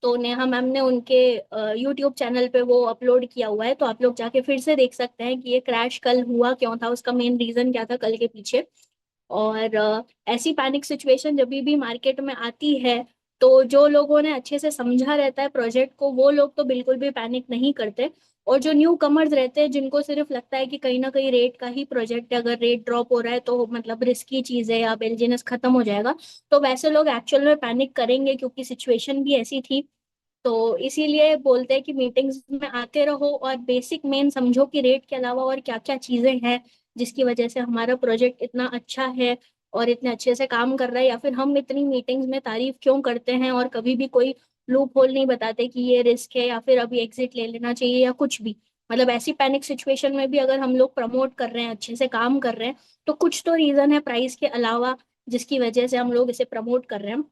तो नेहा मैम ने उनके यूट्यूब चैनल पे वो अपलोड किया हुआ है, तो आप लोग जाके फिर से देख सकते हैं कि ये क्रैश कल हुआ क्यों था, उसका मेन रीजन क्या था कल के पीछे। और ऐसी पैनिक सिचुएशन जब भी मार्केट में आती है, तो जो लोगों ने अच्छे से समझा रहता है प्रोजेक्ट को, वो लोग तो बिल्कुल भी पैनिक नहीं करते। और जो न्यू कमर्स रहते हैं, जिनको सिर्फ लगता है कि कहीं ना कहीं रेट का ही प्रोजेक्ट है, अगर रेट ड्रॉप हो रहा है तो मतलब रिस्की चीज है या बिजनेस खत्म हो जाएगा, तो वैसे लोग एक्चुअल में पैनिक करेंगे क्योंकि सिचुएशन भी ऐसी थी। तो इसीलिए बोलते हैं कि मीटिंग्स में आते रहो और बेसिक मेन समझो कि रेट के अलावा और क्या क्या चीजें हैं जिसकी वजह से हमारा प्रोजेक्ट इतना अच्छा है और इतने अच्छे से काम कर रहा है, या फिर हम इतनी मीटिंग्स में तारीफ क्यों करते हैं और कभी भी कोई लूप होल नहीं बताते कि ये रिस्क है या फिर अभी एग्जिट ले लेना चाहिए या कुछ भी। मतलब ऐसी पैनिक सिचुएशन में भी अगर हम लोग प्रमोट कर रहे हैं, अच्छे से काम कर रहे हैं, तो कुछ तो रीजन है प्राइस के अलावा जिसकी वजह से हम लोग इसे प्रमोट कर रहे हैं।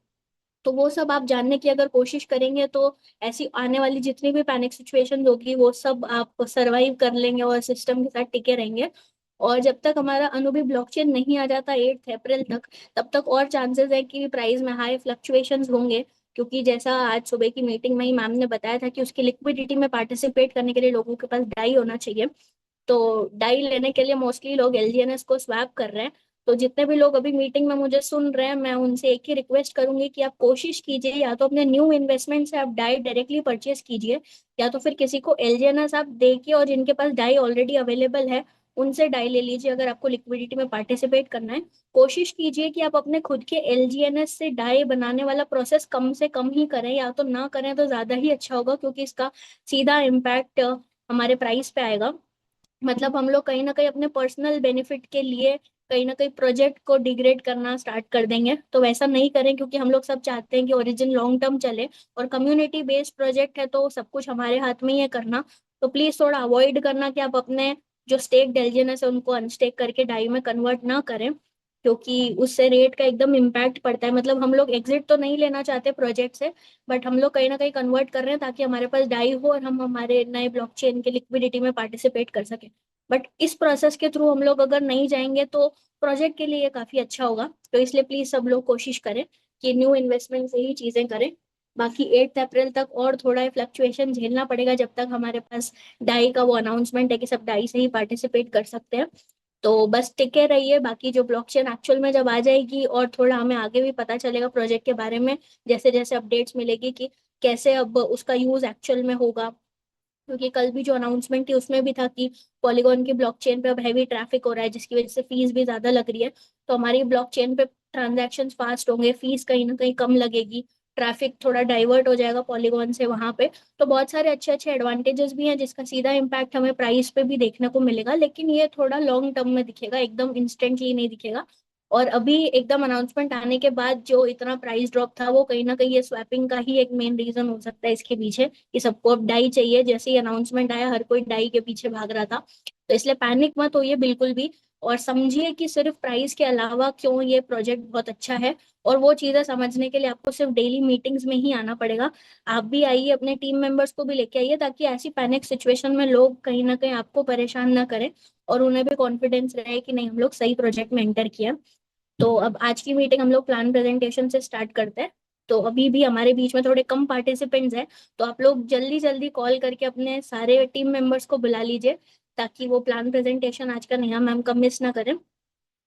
तो वो सब आप जानने की अगर कोशिश करेंगे तो ऐसी आने वाली जितनी भी पैनिक सिचुएशन होगी वो सब आप सरवाइव कर लेंगे और सिस्टम के साथ टिके रहेंगे। और जब तक हमारा अनुभी ब्लॉकचेन नहीं आ जाता 8 अप्रैल तक, तब तक और चांसेस है कि प्राइस में हाई फ्लक्चुएशंस होंगे। क्योंकि जैसा आज सुबह की मीटिंग में ही मैम ने बताया था कि उसकी लिक्विडिटी में पार्टिसिपेट करने के लिए लोगों के पास डाई होना चाहिए। तो डाई लेने के लिए मोस्टली लोग एलजीएनएस को स्वैप कर रहे हैं। तो जितने भी लोग अभी मीटिंग में मुझे सुन रहे हैं, मैं उनसे एक ही रिक्वेस्ट करूंगी कि आप कोशिश कीजिए, या तो अपने न्यू इन्वेस्टमेंट से आप डाई डायरेक्टली परचेज कीजिए, या तो फिर किसी को एलजीएनएस आप देखिए और जिनके पास डाई ऑलरेडी अवेलेबल है उनसे डाई ले लीजिए अगर आपको लिक्विडिटी में पार्टिसिपेट करना है। कोशिश कीजिए कि आप अपने खुद के एलजीएनएस से डाई बनाने वाला प्रोसेस कम से कम ही करें, या तो ना करें तो ज्यादा ही अच्छा होगा, क्योंकि इसका सीधा इम्पैक्ट हमारे प्राइस पे आएगा। मतलब हम लोग कहीं ना कहीं अपने पर्सनल बेनिफिट के लिए कहीं ना कहीं प्रोजेक्ट को डिग्रेड करना स्टार्ट कर देंगे, तो वैसा नहीं करें, क्योंकि हम लोग सब चाहते हैं कि ओरिजिन लॉन्ग टर्म चले और कम्युनिटी बेस्ड प्रोजेक्ट है तो सब कुछ हमारे हाथ में ही है करना। तो प्लीज थोड़ा अवॉइड करना कि आप अपने जो स्टेक डेलिजेनस है उनको अनस्टेक करके डाई में कन्वर्ट ना करें, क्योंकि उससे रेट का एकदम इम्पैक्ट पड़ता है। मतलब हम लोग एग्जिट तो नहीं लेना चाहते प्रोजेक्ट से, बट हम लोग कहीं ना कहीं कन्वर्ट कर रहे हैं ताकि हमारे पास डाई हो और हम हमारे नए ब्लॉकचेन के लिक्विडिटी में पार्टिसिपेट कर सके। बट इस प्रोसेस के थ्रू हम लोग अगर नहीं जाएंगे तो प्रोजेक्ट के लिए ये काफी अच्छा होगा। तो इसलिए प्लीज सब लोग कोशिश करें कि न्यू इन्वेस्टमेंट से ही चीजें करें। बाकी 8 अप्रैल तक और थोड़ा फ्लक्चुएशन झेलना पड़ेगा जब तक हमारे पास डाई का वो अनाउंसमेंट है कि सब डाई से ही पार्टिसिपेट कर सकते हैं। तो बस टिके रहिए, बाकी जो ब्लॉकचेन एक्चुअल में जब आ जाएगी और थोड़ा हमें आगे भी पता चलेगा प्रोजेक्ट के बारे में, जैसे जैसे अपडेट्स मिलेगी कि कैसे अब उसका यूज एक्चुअल में होगा। क्योंकि कल भी जो अनाउंसमेंट थी उसमें भी था कि पॉलीगॉन की ब्लॉकचेन पे अब हैवी ट्रैफिक हो रहा है जिसकी वजह से फीस भी ज्यादा लग रही है। तो हमारी ब्लॉकचेन पे ट्रांजैक्शन फास्ट होंगे, फीस कहीं ना कहीं कम लगेगी, ट्रैफिक थोड़ा डाइवर्ट हो जाएगा पॉलीगॉन से वहां पे। तो बहुत सारे अच्छे अच्छे एडवांटेजेस भी हैं जिसका सीधा इम्पैक्ट हमें प्राइस पे भी देखने को मिलेगा, लेकिन ये थोड़ा लॉन्ग टर्म में दिखेगा, एकदम इंस्टेंटली नहीं दिखेगा। और अभी एकदम अनाउंसमेंट आने के बाद जो इतना प्राइस ड्रॉप था वो कहीं ना कहीं ये स्वैपिंग का ही एक मेन रीजन हो सकता है इसके पीछे, कि सबको अब डाई चाहिए। जैसे ही अनाउंसमेंट आया हर कोई डाई के पीछे भाग रहा था। तो इसलिए पैनिक मत होइए बिल्कुल भी, और समझिए कि सिर्फ प्राइस के अलावा क्यों ये प्रोजेक्ट बहुत अच्छा है। और वो चीजें समझने के लिए आपको सिर्फ डेली मीटिंग्स में ही आना पड़ेगा। आप भी आइए, अपने टीम मेंबर्स को भी लेके आइए, ताकि ऐसी पैनिक सिचुएशन में लोग कहीं ना कहीं आपको परेशान ना करें और उन्हें भी कॉन्फिडेंस रहे कि नहीं हम लोग सही प्रोजेक्ट में एंटर किया। तो अब आज की मीटिंग हम लोग प्लान प्रेजेंटेशन से स्टार्ट करते हैं। तो अभी भी हमारे बीच में थोड़े कम पार्टिसिपेंट्स हैं, तो आप लोग जल्दी जल्दी कॉल करके अपने सारे टीम मेंबर्स को बुला लीजिए, ताकि वो प्लान प्रेजेंटेशन आज का नेहा मैम का मिस ना करें।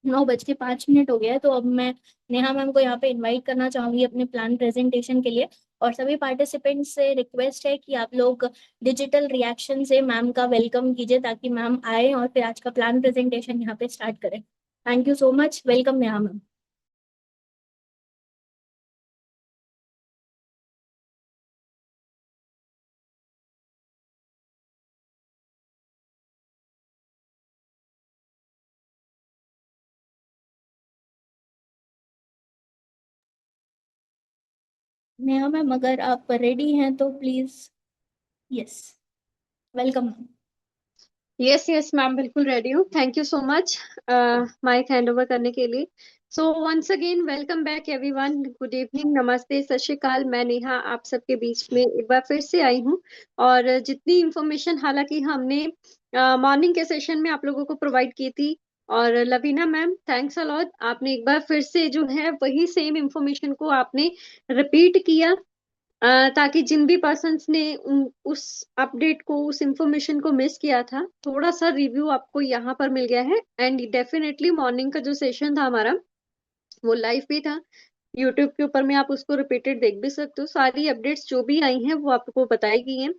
9:05 हो गया है, तो अब मैं नेहा मैम को यहाँ पे इनवाइट करना चाहूंगी अपने प्लान प्रेजेंटेशन के लिए। और सभी पार्टिसिपेंट्स से रिक्वेस्ट है कि आप लोग डिजिटल रिएक्शन से मैम का वेलकम कीजिए, ताकि मैम आए और फिर आज का प्लान प्रेजेंटेशन यहाँ पे स्टार्ट करें। Thank you so much, welcome Neha ma'am. Neha ma'am अगर आप रेडी हैं तो please. Yes, welcome. Yes yes ma'am, बिल्कुल रेडी हूँ। Thank you so much mic hand over करने के लिए। So once again welcome back everyone, good evening, नमस्ते, सत श्री अकाल। मैं नेहा आप सबके बीच में एक बार फिर से आई हूँ। और जितनी इंफॉर्मेशन हालांकि हमने मॉर्निंग के सेशन में आप लोगों को प्रोवाइड की थी, और Lavina ma'am thanks a lot, आपने एक बार फिर से जो है वही सेम इंफॉर्मेशन को आपने रिपीट किया। ताकि जिन भी पर्सन्स ने उस अपडेट को, उस इंफॉर्मेशन को मिस किया था, थोड़ा सा रिव्यू आपको यहाँ पर मिल गया है। एंड डेफिनेटली मॉर्निंग का जो सेशन था हमारा, वो लाइव भी था यूट्यूब के ऊपर में, आप उसको रिपीटेड देख भी सकते हो। सारी अपडेट्स जो भी आई हैं वो आपको बताई गई हैं।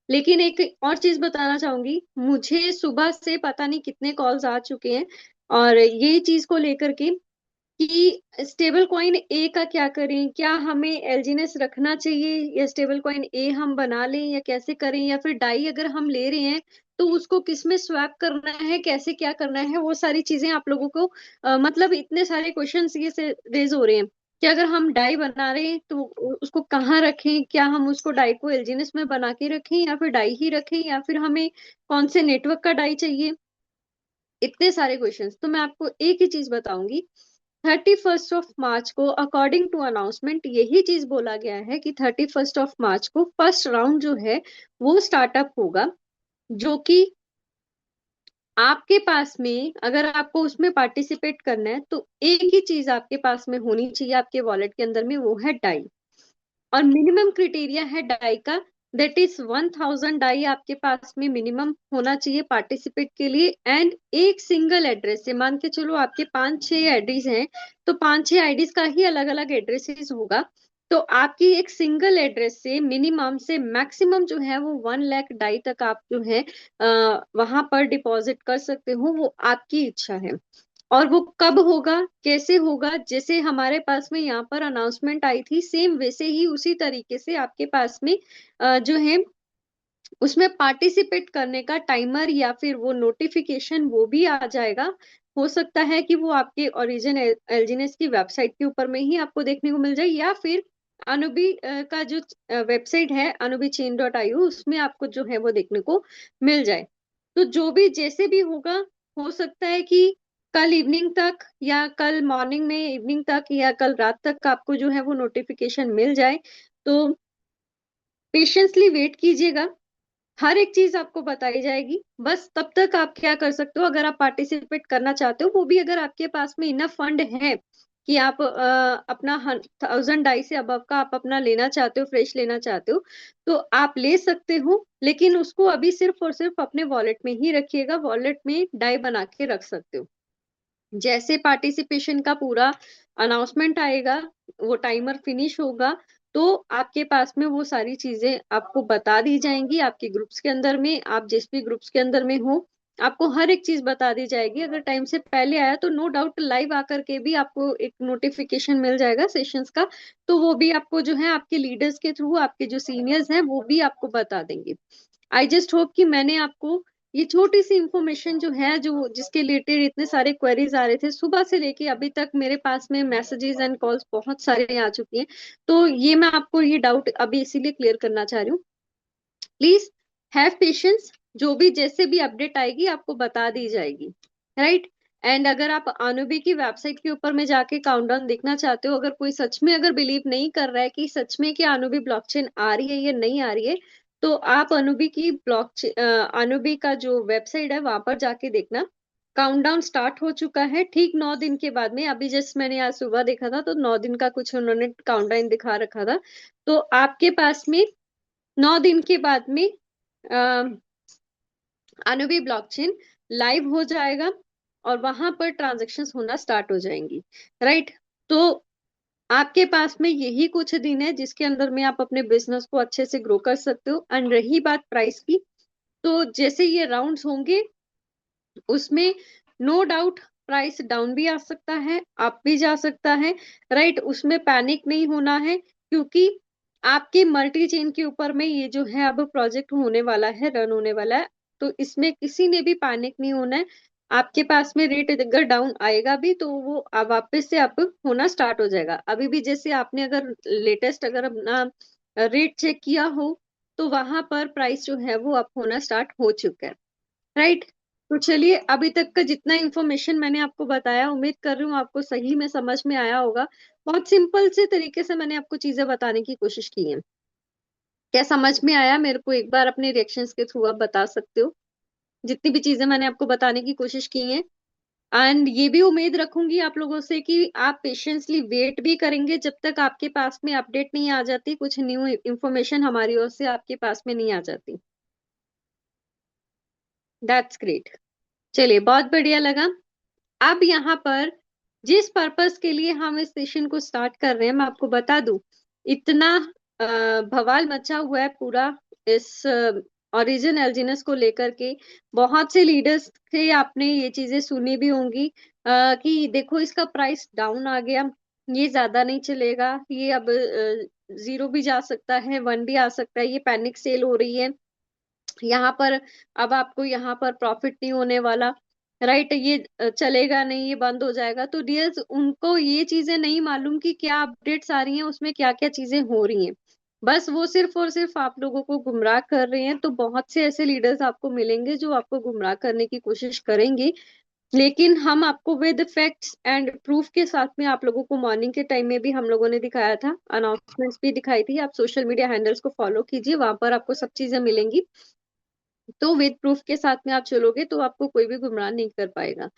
लेकिन एक और चीज बताना चाहूंगी, मुझे सुबह से पता नहीं कितने कॉल्स आ चुके हैं और ये चीज को लेकर के कि स्टेबल कॉइन ए का क्या करें, क्या हमें एलजीनेस रखना चाहिए या स्टेबल कॉइन ए हम बना लें या कैसे करें, या फिर डाई अगर हम ले रहे हैं तो उसको किस में स्वैप करना है, कैसे क्या करना है, वो सारी चीजें आप लोगों को मतलब इतने सारे क्वेश्चंस ये से रेज हो रहे हैं कि अगर हम डाई बना रहे हैं तो उसको कहाँ रखें, क्या हम उसको डाई को एलजीनेस में बना के रखें या फिर डाई ही रखें, या फिर हमें कौन से नेटवर्क का डाई चाहिए, इतने सारे क्वेश्चंस। तो मैं आपको एक ही चीज बताऊंगी, 31 मार्च को अकॉर्डिंग टू अनाउंसमेंट यही चीज बोला गया है कि 31 मार्च को फर्स्ट राउंड जो है वो स्टार्टअप होगा, जो कि आपके पास में अगर आपको उसमें पार्टिसिपेट करना है तो एक ही चीज आपके पास में होनी चाहिए आपके वॉलेट के अंदर में, वो है डाई। और मिनिमम क्राइटेरिया है डाई का, दैट इज 1000 डाई आपके पास में मिनिमम होना चाहिए पार्टिसिपेट के लिए। एंड एक सिंगल एड्रेस से, मान के चलो आपके 5-6 आईडीज हैं, तो 5-6 आईडीज का ही अलग अलग एड्रेसेस होगा। तो आपकी एक सिंगल एड्रेस से मिनिमम से मैक्सिमम जो है वो 1 लाख डाई तक आप जो है वहां पर डिपॉजिट कर सकते हो, वो आपकी इच्छा है। और वो कब होगा, कैसे होगा, जैसे हमारे पास में यहाँ पर अनाउंसमेंट आई थी सेम वैसे ही उसी तरीके से आपके पास में जो है उसमें पार्टिसिपेट करने का टाइमर या फिर वो नोटिफिकेशन वो भी आ जाएगा। हो सकता है कि वो आपके ओरिजिन एलजीनेस की वेबसाइट के ऊपर में ही आपको देखने को मिल जाए, या फिर अनुबी का जो वेबसाइट है anubichain.io, उसमें आपको जो है वो देखने को मिल जाए। तो जो भी जैसे भी होगा, हो सकता है कि कल इवनिंग तक या कल मॉर्निंग में इवनिंग तक या कल रात तक आपको जो है वो नोटिफिकेशन मिल जाए। तो पेशेंसली वेट कीजिएगा, हर एक चीज आपको बताई जाएगी। बस तब तक आप क्या कर सकते हो, अगर आप पार्टिसिपेट करना चाहते हो, वो भी अगर आपके पास में इनफ फंड है कि आप अपना 1000 डाई से अबव का आप अपना लेना चाहते हो, फ्रेश लेना चाहते हो, तो आप ले सकते हो। लेकिन उसको अभी सिर्फ और सिर्फ अपने वॉलेट में ही रखिएगा, वॉलेट में डाई बना के रख सकते हो। जैसे पार्टिसिपेशन का पूरा अनाउंसमेंट आएगा, वो टाइमर फिनिश होगा, तो आपके पास में वो सारी चीजें आपको बता दी जाएंगी आपके ग्रुप्स के अंदर में, आप जिस भी ग्रुप्स के अंदर में हो, आपको हर एक चीज बता दी जाएगी। अगर टाइम से पहले आया तो नो डाउट लाइव आकर के भी आपको एक नोटिफिकेशन मिल जाएगा सेशंस का, तो वो भी आपको जो है आपके लीडर्स के थ्रू, आपके जो सीनियर्स हैं वो भी आपको बता देंगे। आई जस्ट होप कि मैंने आपको ये छोटी सी इंफॉर्मेशन जो है, जो जिसके रिलेटेड इतने सारे क्वेरीज आ रहे थे सुबह से लेके अभी तक, मेरे पास में मैसेजेस एंड कॉल्स बहुत सारे आ चुकी हैं, तो ये मैं आपको ये डाउट अभी इसीलिए क्लियर करना चाह रही हूँ। प्लीज हैव पेशेंस, जो भी जैसे भी अपडेट आएगी आपको बता दी जाएगी, राइट। एंड अगर आप अनुबी की वेबसाइट के ऊपर में जाके काउंटडाउन देखना चाहते हो, अगर कोई सच में अगर बिलीव नहीं कर रहा है कि सच में क्या अनुबी ब्लॉकचेन आ रही है या नहीं आ रही है, तो आप अनुबी की अनुबी का जो वेबसाइट है वहां पर जाके देखना। काउंटडाउन स्टार्ट हो चुका है ठीक 9 दिन के बाद में, अभी जस्ट मैंने आज सुबह देखा था तो 9 दिन का कुछ उन्होंने काउंटडाउन दिखा रखा था। तो आपके पास में 9 दिन के बाद में अनुबी ब्लॉकचेन लाइव हो जाएगा और वहां पर ट्रांजेक्शन्स होना स्टार्ट हो जाएंगी, राइट। तो आपके पास में यही कुछ दिन है जिसके अंदर में आप अपने बिजनेस को अच्छे से ग्रो कर सकते हो। एंड रही बात प्राइस की, तो जैसे ये राउंड्स होंगे उसमें नो डाउट प्राइस डाउन भी आ सकता है, अप भी जा सकता है, राइट। उसमें पैनिक नहीं होना है, क्योंकि आपके मल्टी चेन के ऊपर में ये जो है अब प्रोजेक्ट होने वाला है, रन होने वाला है, तो इसमें किसी ने भी पैनिक नहीं होना है। आपके पास में रेट अगर डाउन आएगा भी तो वो अब वापस से अप होना स्टार्ट हो जाएगा। अभी भी जैसे आपने अगर लेटेस्ट अगर अपना रेट चेक किया हो, तो वहां पर प्राइस जो है वो अप होना स्टार्ट हो चुका है, राइट। तो चलिए, अभी तक का जितना इन्फॉर्मेशन मैंने आपको बताया, उम्मीद कर रही हूँ आपको सही में समझ में आया होगा। बहुत सिंपल से तरीके से मैंने आपको चीजें बताने की कोशिश की है। क्या समझ में आया, मेरे को एक बार अपने रिएक्शंस के थ्रू आप बता सकते हो, जितनी भी चीजें मैंने आपको बताने की कोशिश की है। एंड ये भी उम्मीद रखूंगी आप लोगों से कि आप पेशेंसली वेट भी करेंगे जब तक आपके पास में अपडेट नहीं आ जाती, कुछ न्यू इंफॉर्मेशन हमारी ओर से आपके पास में नहीं आ जाती। That's great. चलिए, बहुत बढ़िया लगा। अब यहाँ पर जिस पर्पस के लिए हम इस सेशन को स्टार्ट कर रहे हैं, मैं आपको बता दूं, इतना बवाल मचा हुआ है पूरा इस ओरिजिन एल्जिनस को लेकर के। बहुत से लीडर्स से आपने ये चीजें सुनी भी होंगी कि देखो इसका प्राइस डाउन आ गया, ये ज्यादा नहीं चलेगा, ये अब 0 भी जा सकता है, 1 भी आ सकता है, ये पैनिक सेल हो रही है यहाँ पर, अब आपको यहाँ पर प्रॉफिट नहीं होने वाला, राइट, ये चलेगा नहीं, ये बंद हो जाएगा। तो डियर्स, उनको ये चीजें नहीं मालूम कि क्या अपडेट्स आ रही हैं, उसमें क्या क्या चीजें हो रही हैं। बस वो सिर्फ और सिर्फ आप लोगों को गुमराह कर रहे हैं। तो बहुत से ऐसे लीडर्स आपको मिलेंगे जो आपको गुमराह करने की कोशिश करेंगे, लेकिन हम आपको विद फैक्ट्स एंड प्रूफ के साथ में, आप लोगों को मॉर्निंग के टाइम में भी हम लोगों ने दिखाया था, अनाउंसमेंट्स भी दिखाई थी, आप सोशल मीडिया हैंडल्स को फॉलो कीजिए, वहां पर आपको सब चीजें मिलेंगी। तो विद प्रूफ के साथ में आप चलोगे तो आपको कोई भी गुमराह नहीं कर पाएगा।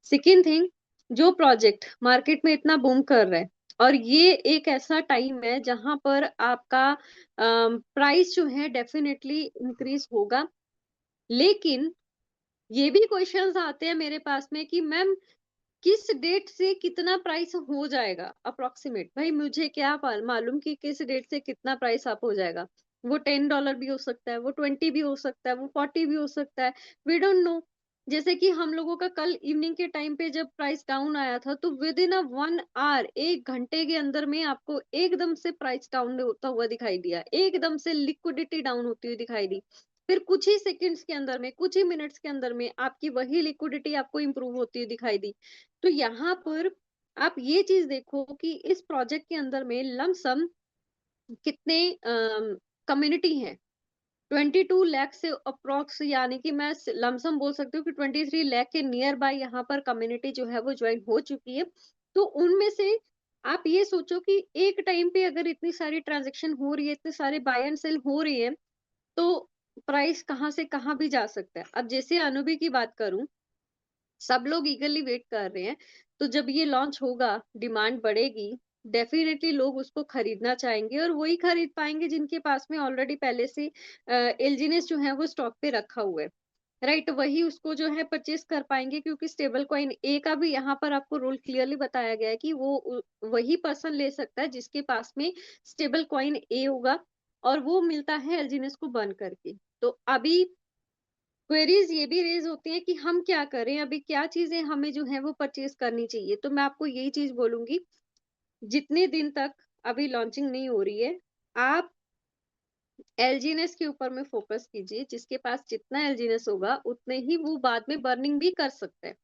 सेकेंड थिंग, जो प्रोजेक्ट मार्केट में इतना बूम कर रहा है, और ये एक ऐसा टाइम है जहां पर आपका प्राइस जो है डेफिनेटली इंक्रीज होगा। लेकिन ये भी क्वेश्चंस आते हैं मेरे पास में कि मैम, किस डेट से कितना प्राइस हो जाएगा अप्रोक्सीमेट? भाई मुझे क्या मालूम कि किस डेट से कितना प्राइस अप हो जाएगा। वो $10 भी हो सकता है, वो 20 भी हो सकता है, वो 40 भी हो सकता है, वी डोंट नो। जैसे कि हम लोगों का कल इवनिंग के टाइम पे जब प्राइस डाउन आया था, तो विद इन अ 1 आवर, 1 घंटे के अंदर में आपको एकदम से प्राइस डाउन होता हुआ दिखाई दिया, एकदम से लिक्विडिटी डाउन होती हुई दिखाई दी। फिर कुछ ही सेकंड्स के अंदर में, कुछ ही मिनट्स के अंदर में आपकी वही लिक्विडिटी आपको इंप्रूव होती हुई दिखाई दी। तो यहाँ पर आप ये चीज देखो कि इस प्रोजेक्ट के अंदर में लमसम कितने कम्युनिटी है, 22 लाख से अप्रोक्स, यानी कि मैं लमसम बोल सकती हूँ कि 23 लाख के नियर बाय यहाँ पर कम्युनिटी जो है वो ज्वाइन हो चुकी है। तो उनमें से आप ये सोचो कि एक टाइम पे अगर इतनी सारी ट्रांजेक्शन हो रही है, इतने सारे बाय एंड सेल हो रही है, तो प्राइस कहाँ से कहाँ भी जा सकता है। अब जैसे अनुभी की बात करूं, सब लोग ईगरली वेट कर रहे हैं, तो जब ये लॉन्च होगा, डिमांड बढ़ेगी, डेफिनेटली लोग उसको खरीदना चाहेंगे, और वही खरीद पाएंगे जिनके पास में ऑलरेडी पहले से एलजीनेस जो है वो स्टॉक पे रखा हुआ है, राइट, वही उसको जो है परचेस कर पाएंगे। क्योंकि स्टेबल कॉइन ए का भी यहाँ पर आपको रूल क्लियरली बताया गया है कि वो वही पर्सन ले सकता है जिसके पास में स्टेबल कॉइन ए होगा, और वो मिलता है एलजीनेस को बर्न करके। तो अभी क्वेरीज ये भी रेज होती हैं कि हम क्या करें, अभी क्या चीजें हमें जो है वो परचेज करनी चाहिए। तो मैं आपको यही चीज बोलूंगी, जितने दिन तक अभी लॉन्चिंग नहीं हो रही है, आप एलजीनेस के ऊपर में फोकस कीजिए। जिसके पास जितना एलजीनेस होगा उतने ही वो बाद में बर्निंग भी कर सकता है,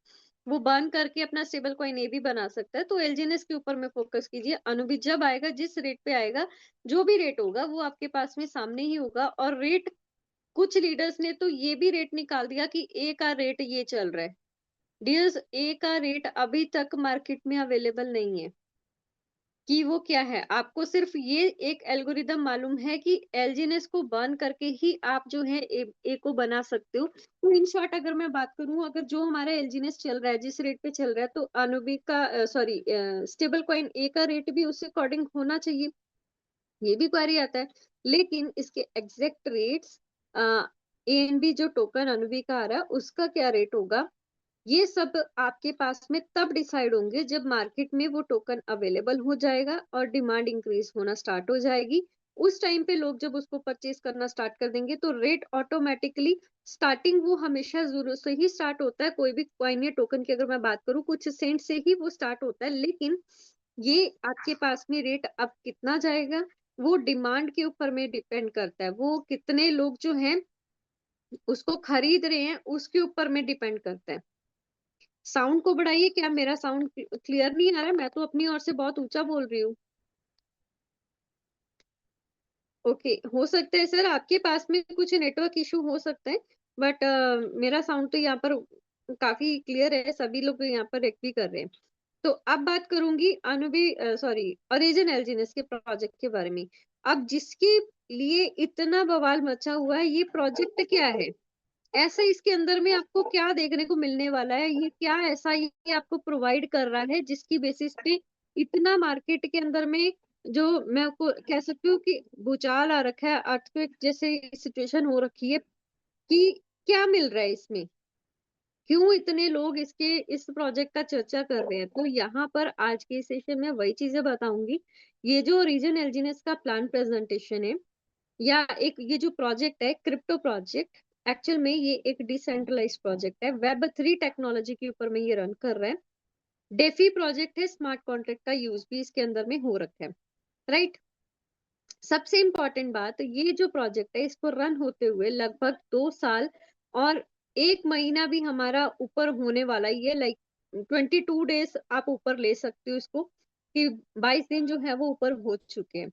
वो बर्न करके अपना स्टेबल कॉइन ए भी बना सकता है। तो एलजीनेस के ऊपर में फोकस कीजिए। अनुभी जब आएगा, जिस रेट पे आएगा, जो भी रेट होगा वो आपके पास में सामने ही होगा। और रेट, कुछ लीडर्स ने तो ये भी रेट निकाल दिया कि ए का रेट ये चल रहा है। डियर्स, ए का रेट अभी तक मार्केट में अवेलेबल नहीं है कि वो क्या है। आपको सिर्फ ये एक एल्गोरिदम मालूम है कि एलजीएनएस को बर्न करके ही आप जो है ए को बना सकते हो। तो इन शॉर्ट अगर मैं बात करूं, अगर जो हमारा एलजीएनएस चल रहा है, जिस रेट पे चल रहा है, तो अनुबी का सॉरी स्टेबल कॉइन ए का रेट भी उससे अकॉर्डिंग होना चाहिए, ये भी क्वेरी आता है। लेकिन इसके एग्जैक्ट रेट्स, एएनबी जो टोकन अनुबी का आ रहा है उसका क्या रेट होगा, ये सब आपके पास में तब डिसाइड होंगे जब मार्केट में वो टोकन अवेलेबल हो जाएगा और डिमांड इंक्रीज होना स्टार्ट हो जाएगी। उस टाइम पे लोग जब उसको परचेज करना स्टार्ट कर देंगे, तो रेट ऑटोमेटिकली, स्टार्टिंग वो हमेशा जीरो से ही स्टार्ट होता है। कोई भी कॉइन या टोकन की अगर मैं बात करूं, कुछ सेंट से ही वो स्टार्ट होता है। लेकिन ये आपके पास में रेट अब कितना जाएगा, वो डिमांड के ऊपर में डिपेंड करता है, वो कितने लोग जो हैं उसको खरीद रहे हैं उसके ऊपर में डिपेंड करता है। साउंड को बढ़ाइए, क्या मेरा साउंड क्लियर नहीं आ रहा? मैं तो अपनी ओर से बहुत ऊंचा बोल रही हूँ। ओके, हो सकता है सर आपके पास में कुछ नेटवर्क इशू हो सकता है, बट मेरा साउंड तो यहाँ पर काफी क्लियर है, सभी लोग यहाँ पर एग्री कर रहे हैं। तो अब बात करूंगी अनुबी सॉरी ओरिजिन एलजीनेस के प्रोजेक्ट के बारे में। अब जिसके लिए इतना बवाल मचा हुआ है, ये प्रोजेक्ट क्या है? ऐसा इसके अंदर में आपको क्या देखने को मिलने वाला है, ये क्या ऐसा ये आपको प्रोवाइड कर रहा है जिसकी बेसिस पे इतना मार्केट के अंदर में, जो मैं आपको कह सकती हूँ कि भूचाल आ रखा है, अर्थक्वेक जैसे सिचुएशन हो रखी है, कि क्या मिल रहा है इसमें, क्यों इतने लोग इसके इस प्रोजेक्ट का चर्चा कर रहे हैं। तो यहाँ पर आज के सेशन में वही चीजें बताऊंगी। ये जो रीजन एलजीनेस का प्लान प्रेजेंटेशन है, या एक ये जो प्रोजेक्ट है क्रिप्टो प्रोजेक्ट, एक्चुअल में ये एक डिसेंट्रलाइज प्रोजेक्ट है, वेब 3 टेक्नोलॉजी के ऊपर में ये रन कर रहा है। डेफी प्रोजेक्ट है, स्मार्ट कॉन्ट्रैक्ट का यूज भी इसके अंदर में हो रखा है, राइट। सबसे इंपॉर्टेंट बात, ये जो प्रोजेक्ट है इसको रन होते हुए लगभग 2 साल और 1 महीना भी हमारा ऊपर होने वाला, ये लाइक 22 डेज आप ऊपर ले सकते हो इसको, कि 22 दिन जो है वो ऊपर हो चुके हैं।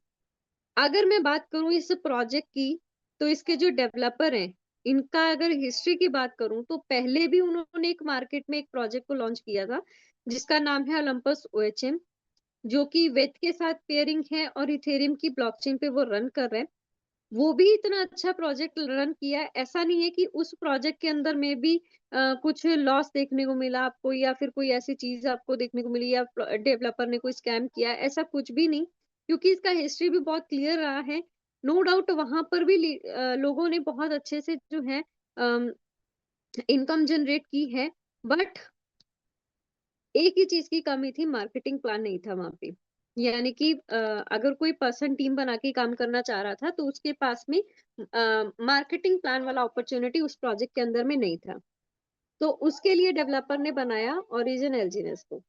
अगर मैं बात करूं इस प्रोजेक्ट की, तो इसके जो डेवलपर हैं, इनका अगर हिस्ट्री की बात करूं तो पहले भी उन्होंने एक मार्केट में एक प्रोजेक्ट को लॉन्च किया था, जिसका नाम है ओलंपस ओएचएम, जो कि वेट के साथ पेयरिंग है और इथेरियम की ब्लॉकचेन पे वो रन कर रहे हैं। वो भी इतना अच्छा प्रोजेक्ट रन किया है, ऐसा नहीं है कि उस प्रोजेक्ट के अंदर में भी कुछ लॉस देखने को मिला आपको, या फिर कोई ऐसी चीज आपको देखने को मिली, या डेवलपर ने कोई स्कैम किया, ऐसा कुछ भी नहीं, क्योंकि इसका हिस्ट्री भी बहुत क्लियर रहा है। नो डाउट वहां पर भी लोगों ने बहुत अच्छे से जो है इनकम जनरेट की है, बट एक ही चीज की कमी थी, मार्केटिंग प्लान नहीं था वहां पे। यानी कि अगर कोई पर्सन टीम बना के काम करना चाह रहा था तो उसके पास में मार्केटिंग प्लान वाला अपॉर्चुनिटी उस प्रोजेक्ट के अंदर में नहीं था। तो उसके लिए डेवलपर ने बनाया ओरिजिन एलजीनेस को,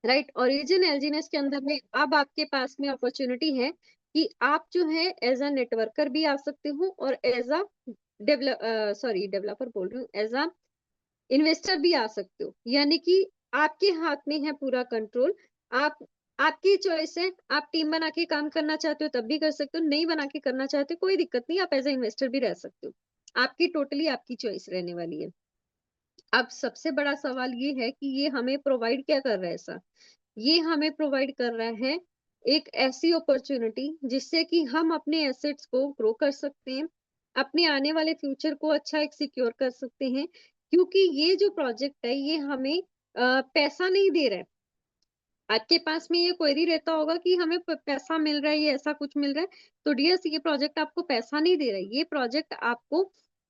राइट। ओरिजिन एलजीनेस के अंदर में अब आपके पास में अपॉर्चुनिटी है कि आप जो है एज अ नेटवर्कर भी आ सकते हो, और एज अ डेवलपर बोल रही हूँ, एज अ इन्वेस्टर भी आ सकते हो। यानी कि आपके हाथ में है पूरा कंट्रोल। आप आपकी चॉइस है, आप टीम बना के काम करना चाहते हो तब भी कर सकते हो, नहीं बना के करना चाहते हो कोई दिक्कत नहीं, आप एज ए इन्वेस्टर भी रह सकते हो। आपकी टोटली आपकी चॉइस रहने वाली है। अब सबसे बड़ा सवाल ये है कि ये हमें प्रोवाइड क्या कर रहा है ऐसा, ये हमें प्रोवाइड कर रहा है एक ऐसी अपॉर्चुनिटी जिससे कि हम अपने एसेट्स को ग्रो कर सकते हैं, अपने आने वाले फ्यूचर को अच्छा एक सिक्योर कर सकते हैं। क्योंकि ये जो प्रोजेक्ट है ये हमें पैसा नहीं दे रहा है। आपके पास में ये क्वेरी रहता होगा कि हमें पैसा मिल रहा है, ये ऐसा कुछ मिल रहा है। तो डियर्स, ये प्रोजेक्ट आपको पैसा नहीं दे रहा है, ये प्रोजेक्ट आपको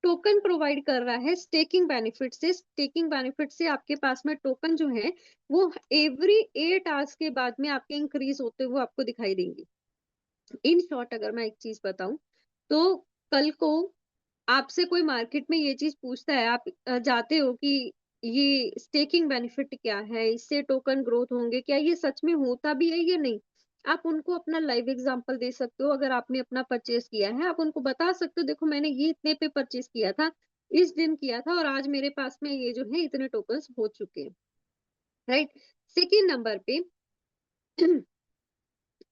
टोकन प्रोवाइड कर रहा है स्टेकिंग बेनिफिट से। स्टेकिंग बेनिफिट से आपके पास में टोकन जो है वो एवरी 8 आवर्स के बाद में आपके इंक्रीज होते हुए आपको दिखाई देंगे। इन शॉर्ट अगर मैं एक चीज बताऊं, तो कल को आपसे कोई मार्केट में ये चीज पूछता है, आप जाते हो कि ये स्टेकिंग बेनिफिट क्या है, इससे टोकन ग्रोथ होंगे क्या, ये सच में होता भी है या नहीं, आप उनको अपना लाइव एग्जांपल दे सकते हो। अगर आपने अपना परचेस किया है, आप उनको बता सकते हो, देखो मैंने ये इतने पे परचेस किया था, इस दिन किया था, और आज मेरे पास में ये जो है इतने टोकन्स हो चुके हैं, राइट। सेकेंड नंबर पे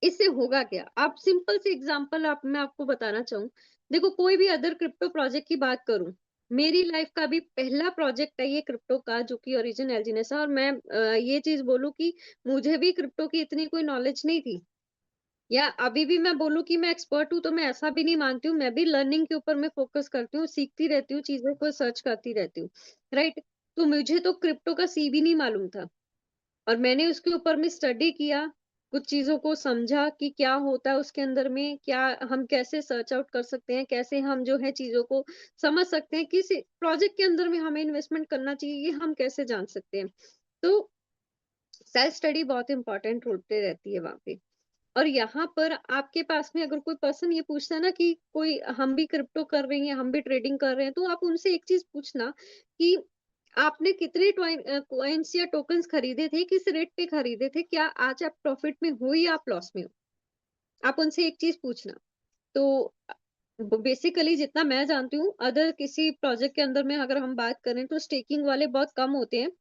इससे होगा क्या, आप सिंपल से एग्जांपल आप मैं आपको बताना चाहूँ। देखो, कोई भी अदर क्रिप्टो प्रोजेक्ट की बात करूं, मेरी लाइफ का भी पहला प्रोजेक्ट है ये क्रिप्टो का, जो कि ओरिजिन एलजीनेस है। और मैं ये चीज बोलूं कि मुझे भी क्रिप्टो की इतनी कोई नॉलेज नहीं थी, या अभी भी मैं बोलूं कि मैं एक्सपर्ट हूँ तो मैं ऐसा भी नहीं मानती हूँ। मैं भी लर्निंग के ऊपर मैं फोकस करती हूँ, सीखती रहती हूँ, चीजों को सर्च करती रहती हूँ, राइट। तो मुझे तो क्रिप्टो का सी भी नहीं मालूम था, और मैंने उसके ऊपर में स्टडी किया, कुछ चीजों को समझा कि क्या होता है उसके अंदर में, क्या हम कैसे सर्च आउट कर सकते हैं, कैसे हम जो है चीजों को समझ सकते हैं, किस प्रोजेक्ट के अंदर में हमें इन्वेस्टमेंट करना चाहिए, ये हम कैसे जान सकते हैं। तो सेल्फ स्टडी बहुत इंपॉर्टेंट रोल प्ले रहती है वहां पे। और यहाँ पर आपके पास में अगर कोई पर्सन ये पूछता है ना कि कोई हम भी क्रिप्टो कर रहे हैं, हम भी ट्रेडिंग कर रहे हैं, तो आप उनसे एक चीज पूछना कि आपने कितने कॉइन्स या टोकन्स खरीदे थे, किस रेट पे खरीदे थे, क्या आज आप प्रॉफिट में हो या आप लॉस में हो, आप उनसे एक चीज पूछना। तो बेसिकली जितना मैं जानती हूँ, अदर किसी प्रोजेक्ट के अंदर में अगर हम बात करें तो स्टेकिंग वाले बहुत कम होते हैं,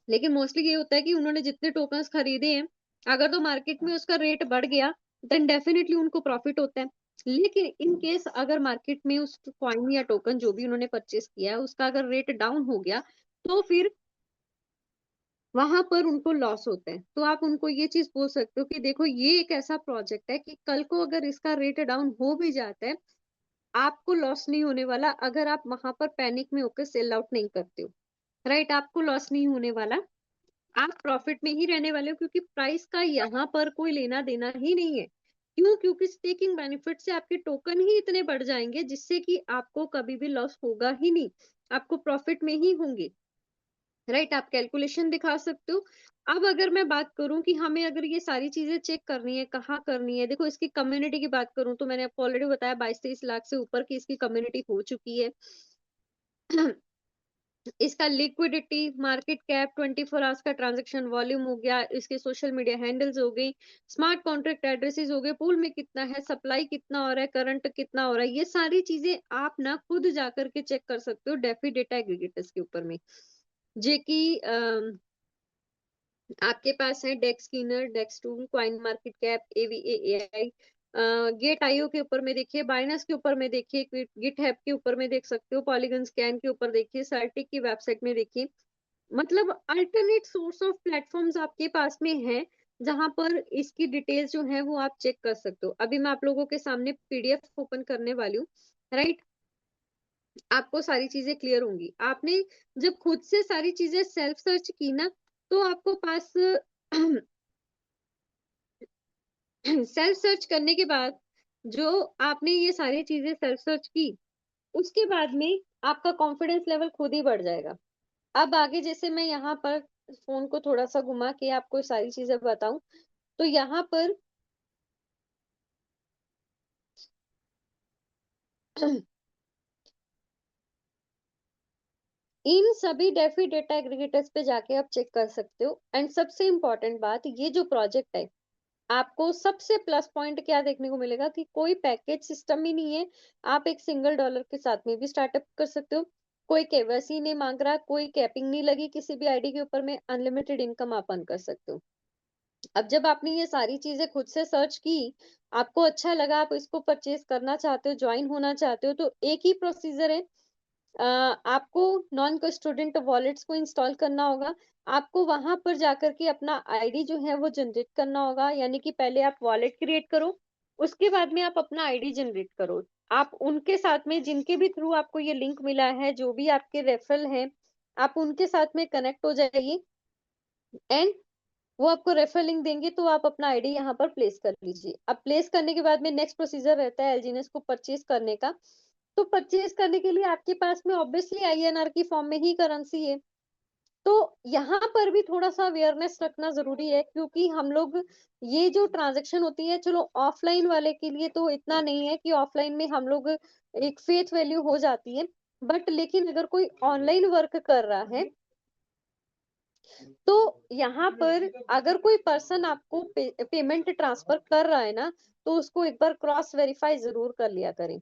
लेकिन मोस्टली ये होता है कि उन्होंने जितने टोकन्स खरीदे हैं, अगर तो मार्केट में उसका रेट बढ़ गया देन डेफिनेटली उनको प्रॉफिट होता है। लेकिन इन केस अगर मार्केट में उस कॉइन या टोकन जो भी उन्होंने परचेस किया है उसका अगर रेट डाउन हो गया, तो फिर वहां पर उनको लॉस होता है। तो आप उनको ये चीज बोल सकते हो कि देखो, ये एक ऐसा प्रोजेक्ट है कि कल को अगर इसका रेट डाउन हो भी जाता है आपको लॉस नहीं होने वाला अगर आप वहां पर पैनिक में होकर सेल आउट नहीं करते हो, राइट। आपको लॉस नहीं होने वाला, आप प्रॉफिट में ही रहने वाले हो, क्योंकि प्राइस का यहाँ पर कोई लेना देना ही नहीं है। क्यों? क्योंकि स्टेकिंग बेनिफिट से आपके टोकन ही इतने बढ़ जाएंगे जिससे कि आपको कभी भी लॉस होगा ही नहीं, आपको प्रॉफिट में ही होंगे, राइट। आप कैलकुलेशन दिखा सकते हो। अब अगर मैं बात करूं कि हमें अगर ये सारी चीजें चेक करनी है, कहाँ करनी है, देखो इसकी कम्युनिटी की बात करूं तो मैंने आपको ऑलरेडी बताया 22-23 लाख से ऊपर की इसकी कम्युनिटी हो चुकी है। इसका लिक्विडिटी, मार्केट कैप, 24 आवर्स का ट्रांजैक्शन वॉल्यूम हो गया, इसके सोशल मीडिया हैंडल्स हो गई, स्मार्ट कॉन्ट्रैक्ट एड्रेसेस हो गए, पूल में कितना है, सप्लाई कितना हो रहा है, करंट कितना हो रहा है, ये सारी चीजें आप ना खुद जाकर के चेक कर सकते हो डेफी डेटा एग्रीगेटर्स के ऊपर में, जे की आपके पास है DEX Screener, DEX tool, coin market cap, AVA, gate IO के ऊपर में देखिए, बाइनस के ऊपर में देखिए, गिट हैब के ऊपर में देख सकते हो, पॉलीगन स्कैन के ऊपर देखिए, सर्टिक की वेबसाइट में देखिए। मतलब अल्टरनेट सोर्स ऑफ प्लेटफॉर्म्स आपके पास में है जहां पर इसकी डिटेल्स जो है वो आप चेक कर सकते हो। अभी मैं आप लोगों के सामने पीडीएफ ओपन करने वाली हूँ, राइट। आपको सारी चीजें क्लियर होंगी। आपने जब खुद से सारी चीजें सेल्फ सर्च की ना, तो आपको पास सेल्फ सर्च करने के बाद जो आपने ये सारी चीजें सेल्फ सर्च की, उसके बाद में आपका कॉन्फिडेंस लेवल खुद ही बढ़ जाएगा। अब आगे जैसे मैं यहाँ पर फोन को थोड़ा सा घुमा के आपको सारी चीजें बताऊं, तो यहाँ पर इन सभी डेफी डेटा एग्रीगेटर्स पे जाके आप चेक कर सकते हो। एंड सबसे इंपॉर्टेंट बात, ये जो प्रोजेक्ट है, आपको सबसे प्लस पॉइंट क्या देखने को मिलेगा कि कोई पैकेज सिस्टम ही नहीं है। आप एक $1 के साथ में भी स्टार्टअप कर सकते हो, कोई केवाईसी नहीं मांग रहा, कोई कैपिंग नहीं लगी किसी भी आईडी के ऊपर में, अनलिमिटेड इनकम आप अर्न कर सकते हो। अब जब आपने ये सारी चीजें खुद से सर्च की, आपको अच्छा लगा, आप इसको परचेज करना चाहते हो, ज्वाइन होना चाहते हो, तो एक ही प्रोसीजर है। आपको नॉन कस्टोडेंट वॉलेट्स को इंस्टॉल करना होगा। आपको वहां पर जाकर के अपना आईडी जो है वो जनरेट करना होगा, यानी कि पहले आप वॉलेट क्रिएट करो, उसके बाद में आप अपना आईडी जनरेट करो। आप उनके साथ में जिनके भी थ्रू आपको ये लिंक मिला है, जो भी आपके रेफरल हैं, आप उनके साथ में कनेक्ट हो जाइए, एंड वो आपको रेफर लिंक देंगे, तो आप अपना आईडी यहाँ पर प्लेस कर लीजिए। अब प्लेस करने के बाद में नेक्स्ट प्रोसीजर रहता है एलजीएनएस को परचेज करने का। तो परचेज करने के लिए आपके पास में ऑब्वियसली आईएनआर की फॉर्म में ही करेंसी है। तो यहाँ पर भी थोड़ा सा अवेयरनेस रखना जरूरी है, क्योंकि हम लोग ये जो ट्रांजेक्शन होती है, चलो ऑफलाइन वाले के लिए तो इतना नहीं है कि ऑफलाइन में हम लोग एक फेथ वैल्यू हो जाती है, बट लेकिन अगर कोई ऑनलाइन वर्क कर रहा है, तो यहाँ पर अगर कोई पर्सन आपको पेमेंट ट्रांसफर कर रहा है ना, तो उसको एक बार क्रॉस वेरीफाई जरूर कर लिया करें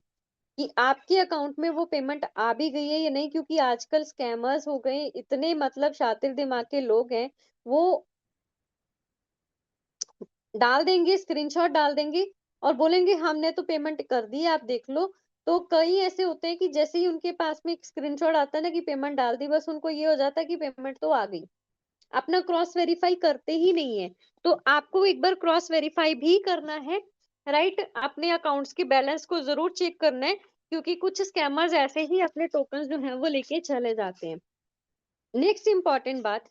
कि आपके अकाउंट में वो पेमेंट आ भी गई है या नहीं, क्योंकि आजकल स्कैमर्स हो गए इतने, मतलब शातिर दिमाग के लोग हैं, वो डाल देंगे, स्क्रीनशॉट डाल देंगे और बोलेंगे हमने तो पेमेंट कर दी है, आप देख लो। तो कई ऐसे होते हैं कि जैसे ही उनके पास में एक स्क्रीनशॉट आता है ना कि पेमेंट डाल दी, बस उनको ये हो जाता है कि पेमेंट तो आ गई, अपना क्रॉस वेरीफाई करते ही नहीं है। तो आपको एक बार क्रॉस वेरीफाई भी करना है, राइट। अपने अकाउंट्स के बैलेंस को जरूर चेक करना है, क्योंकि कुछ स्कैमर्स ऐसे ही अपने टोकन जो है वो लेके चले जाते हैं। नेक्स्ट इंपॉर्टेंट बात,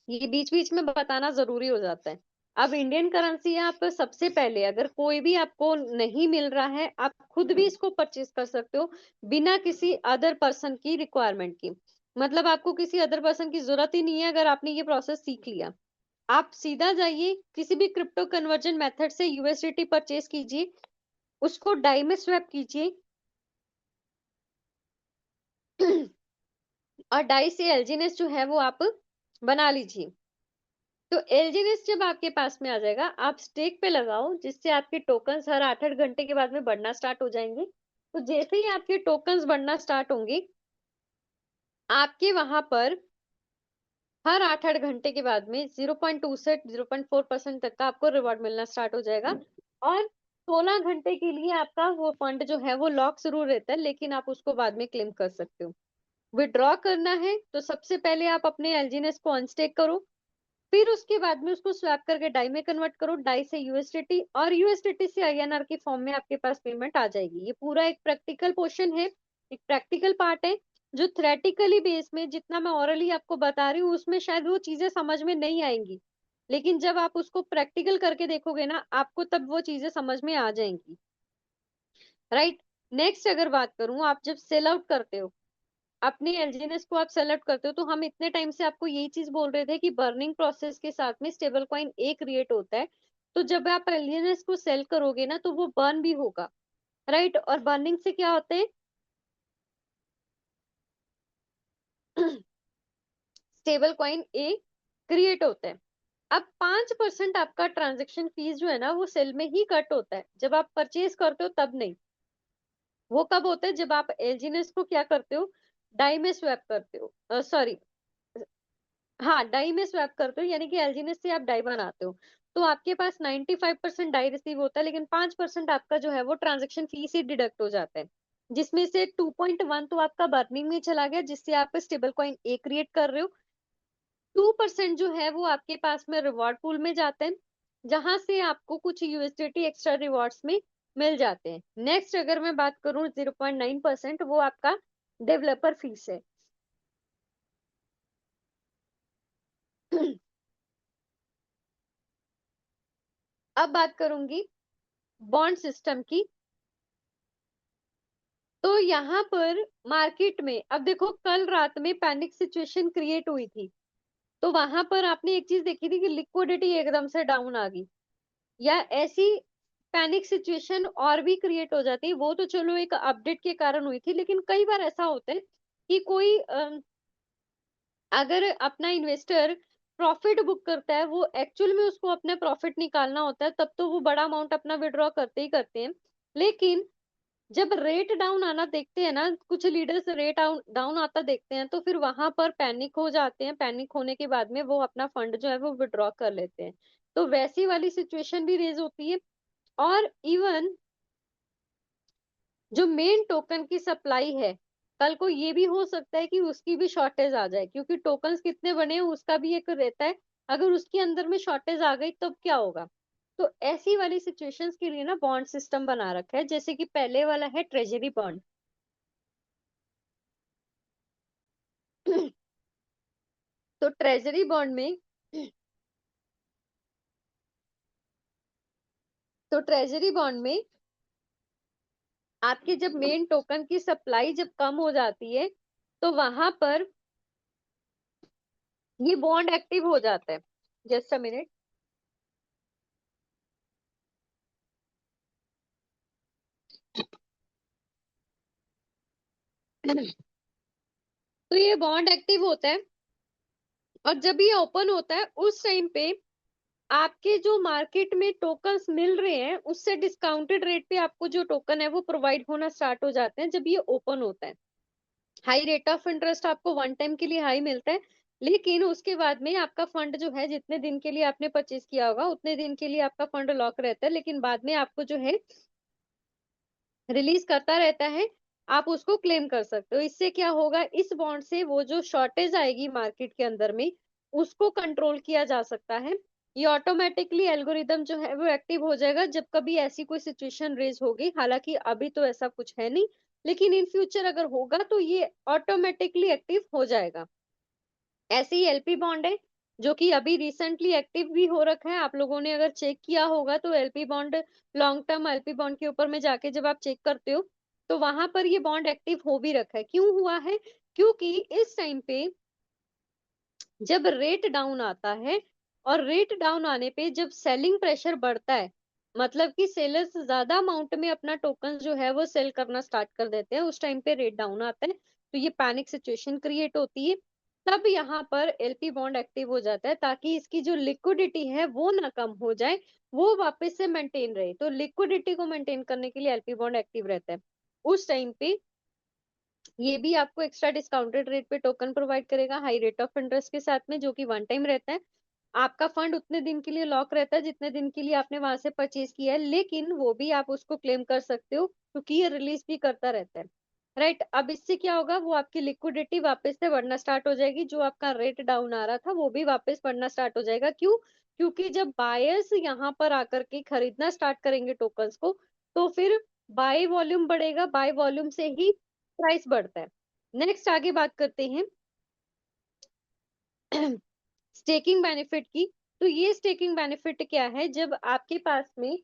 ये बीच बीच में बताना जरूरी हो जाता है। अब इंडियन करेंसी आप सबसे पहले, अगर कोई भी आपको नहीं मिल रहा है, आप खुद भी इसको परचेज कर सकते हो बिना किसी अदर पर्सन की रिक्वायरमेंट की। मतलब आपको किसी अदर पर्सन की जरूरत ही नहीं है। अगर आपने ये प्रोसेस सीख लिया, आप सीधा जाइए किसी भी क्रिप्टो कन्वर्जन मेथड से यूएसडीटी परचेज कीजिए, उसको डाई में स्वैप कीजिए और डाई से एलजीनेस जो है वो आप बना लीजिए। तो एलजीनेस जब आपके पास में आ जाएगा, आप स्टेक पे लगाओ, जिससे आपके टोकन्स हर 8-8 घंटे के बाद में बढ़ना स्टार्ट हो जाएंगे। तो जैसे ही आपके टोकन्स बढ़ना स्टार्ट होंगे, आपके वहां पर हर 8-8 घंटे के बाद में 0.2 से 0.4% तक का आपको रिवॉर्ड मिलना स्टार्ट हो जाएगा। और 16 घंटे के लिए आपका वो फंड जो है वो लॉक जरूर रहता है, लेकिन आप उसको बाद में क्लेम कर सकते हो। विड्रॉ करना है तो सबसे पहले आप अपने एलजीनेस को अनस्टेक करो, फिर उसके बाद में उसको स्वैप करके डाई में कन्वर्ट करो, डाई से यूएसडीटी और यूएसडीटी से आईएनआर के फॉर्म में आपके पास पेमेंट आ जाएगी। ये पूरा एक प्रैक्टिकल पोर्शन है, एक प्रैक्टिकल पार्ट है, जो थ्योरेटिकली बेस में जितना मैं ओरली आपको बता रही हूँ उसमें शायद वो चीजें समझ में नहीं आएंगी, लेकिन जब आप उसको प्रैक्टिकल करके देखोगे ना आपको तब वो चीजें समझ में आ जाएंगी। राइट। नेक्स्ट अगर बात करूं, आप जब सेल आउट करते हो अपनी एलजीएनएस को, आप सेलेक्ट करते हो, तो हम इतने टाइम से आपको यही चीज बोल रहे थे कि बर्निंग प्रोसेस के साथ में स्टेबल कॉइन ए क्रिएट होता है। तो जब आप एलजीएनएस को सेल करोगे ना तो वो बर्न भी होगा। राइट। और बर्निंग से क्या होता है, स्टेबल कॉइन ए क्रिएट होता है। अब 5% आपका ट्रांजेक्शन फीस जो है ना वो सेल में ही कट होता है, जब आप परचेज करते हो तब नहीं। वो कब होता है, जब आप एलजीएनएस को क्या करते हो, डाई में स्वैप करते हो, सॉरी, हाँ डाई में स्वैप करते हो, यानी कि एलजीएनएस से आप डाई बनाते हो। तो आपके पास 95% डाई रिसीव होता है, लेकिन 5% आपका जो है वो ट्रांजेक्शन फी से डिडक्ट हो जाता है, जिसमें से 2.1 तो आपका बर्निंग में चला गया, जिससे आप स्टेबल कॉइन ए क्रिएट कर रहे हो। 2% जो है वो आपके पास में रिवॉर्ड पूल में जाते हैं, जहां से आपको कुछ यूएसडीटी एक्स्ट्रा रिवॉर्ड्स में मिल जाते हैं। नेक्स्ट अगर मैं बात करूं 0.9%, वो आपका डेवलपर फीस है। अब बात करूंगी बॉन्ड सिस्टम की। तो यहाँ पर मार्केट में अब देखो, कल रात में पैनिक सिचुएशन क्रिएट हुई थी, तो वहां पर आपने एक चीज देखी थी कि लिक्विडिटी एकदम से डाउन आ गई, या ऐसी पैनिक सिचुएशन और भी क्रिएट हो जाती है। वो तो चलो एक अपडेट के कारण हुई थी, लेकिन कई बार ऐसा होता है कि कोई अगर अपना इन्वेस्टर प्रॉफिट बुक करता है, वो एक्चुअल में उसको अपना प्रॉफिट निकालना होता है, तब तो वो बड़ा अमाउंट अपना विड्रॉ करते ही करते हैं। लेकिन जब रेट डाउन आना देखते हैं ना, कुछ लीडर्स रेट डाउन आता देखते हैं, तो फिर वहां पर पैनिक हो जाते हैं। पैनिक होने के बाद में वो अपना फंड जो है वो विड्रॉ कर लेते हैं। तो वैसी वाली सिचुएशन भी रेज होती है। और इवन जो मेन टोकन की सप्लाई है, कल को ये भी हो सकता है कि उसकी भी शॉर्टेज आ जाए, क्योंकि टोकन्स कितने बने हैं उसका भी एक रहता है। अगर उसके अंदर में शॉर्टेज आ गई तब क्या होगा। तो ऐसी वाली सिचुएशंस के लिए ना बॉन्ड सिस्टम बना रखा है, जैसे कि पहले वाला है ट्रेजरी बॉन्ड। तो ट्रेजरी बॉन्ड में, तो ट्रेजरी बॉन्ड में आपके जब मेन टोकन की सप्लाई जब कम हो जाती है, तो वहां पर ये बॉन्ड एक्टिव हो जाता है। Just a minute. तो ये बॉन्ड एक्टिव होता है, और जब ये ओपन होता है उस टाइम पे आपके जो मार्केट में टोकन्स मिल रहे हैं उससे डिस्काउंटेड रेट पे आपको जो टोकन है वो प्रोवाइड होना स्टार्ट हो जाते हैं जब ये ओपन होता है। हाई रेट ऑफ इंटरेस्ट आपको वन टाइम के लिए हाई मिलता है, लेकिन उसके बाद में आपका फंड जो है, जितने दिन के लिए आपने परचेज किया होगा उतने दिन के लिए आपका फंड लॉक रहता है, लेकिन बाद में आपको जो है रिलीज करता रहता है, आप उसको क्लेम कर सकते हो। इससे क्या होगा, इस बॉन्ड से वो जो शॉर्टेज आएगी मार्केट के अंदर में उसको कंट्रोल किया जा सकता है। ये ऑटोमेटिकली एल्गोरिदम जो है वो एक्टिव हो जाएगा जब कभी ऐसी कोई सिचुएशन रेज होगी। हालांकि अभी तो ऐसा कुछ है नहीं, लेकिन इन फ्यूचर अगर होगा तो ये ऑटोमेटिकली एक्टिव हो जाएगा। ऐसे ही एलपी बॉन्ड है, जो कि अभी रिसेंटली एक्टिव भी हो रखा है। आप लोगों ने अगर चेक किया होगा तो LP bond, long term LP bond के ऊपर में जाके जब आप चेक करते हो तो वहां पर ये बॉन्ड एक्टिव हो भी रखा है। क्यों हुआ है, क्योंकि इस टाइम पे जब रेट डाउन आता है, और रेट डाउन आने पे जब सेलिंग प्रेशर बढ़ता है, मतलब कि सेलर्स ज्यादा अमाउंट में अपना टोकन जो है वो सेल करना स्टार्ट कर देते हैं, उस टाइम पे रेट डाउन आता है, तो ये पैनिक सिचुएशन क्रिएट होती है। तब यहाँ पर एलपी बॉन्ड एक्टिव हो जाता है, ताकि इसकी जो लिक्विडिटी है वो ना कम हो जाए, वो वापस से मेंटेन रहे। तो लिक्विडिटी को मेंटेन करने के लिए एलपी बॉन्ड एक्टिव रहता है। उस टाइम पे ये भी आपको एक्स्ट्रा डिस्काउंटेड रेट पे टोकन प्रोवाइड करेगा, हाई रेट ऑफ इंटरेस्ट के साथ में, जो कि वन टाइम रहता है। आपका फंड उतने दिन के लिए लॉक रहता है जितने दिन के लिए आपने वहां से परचेज किया है, लेकिन वो भी आप उसको क्लेम कर सकते हो क्योंकि ये रिलीज भी करता रहता है। राइट। अब इससे क्या होगा, वो आपकी लिक्विडिटी वापस से बढ़ना स्टार्ट हो जाएगी, जो आपका रेट डाउन आ रहा था वो भी वापस बढ़ना स्टार्ट हो जाएगा। क्यों? क्योंकि जब बायर्स यहाँ पर आकर के खरीदना स्टार्ट करेंगे टोकन्स को, तो फिर बाय वॉल्यूम बढ़ेगा, बाय वॉल्यूम से ही प्राइस बढ़ता है। नेक्स्ट आगे बात करते हैं स्टेकिंग बेनिफिट की। तो ये स्टेकिंग बेनिफिट क्या है, जब आपके पास में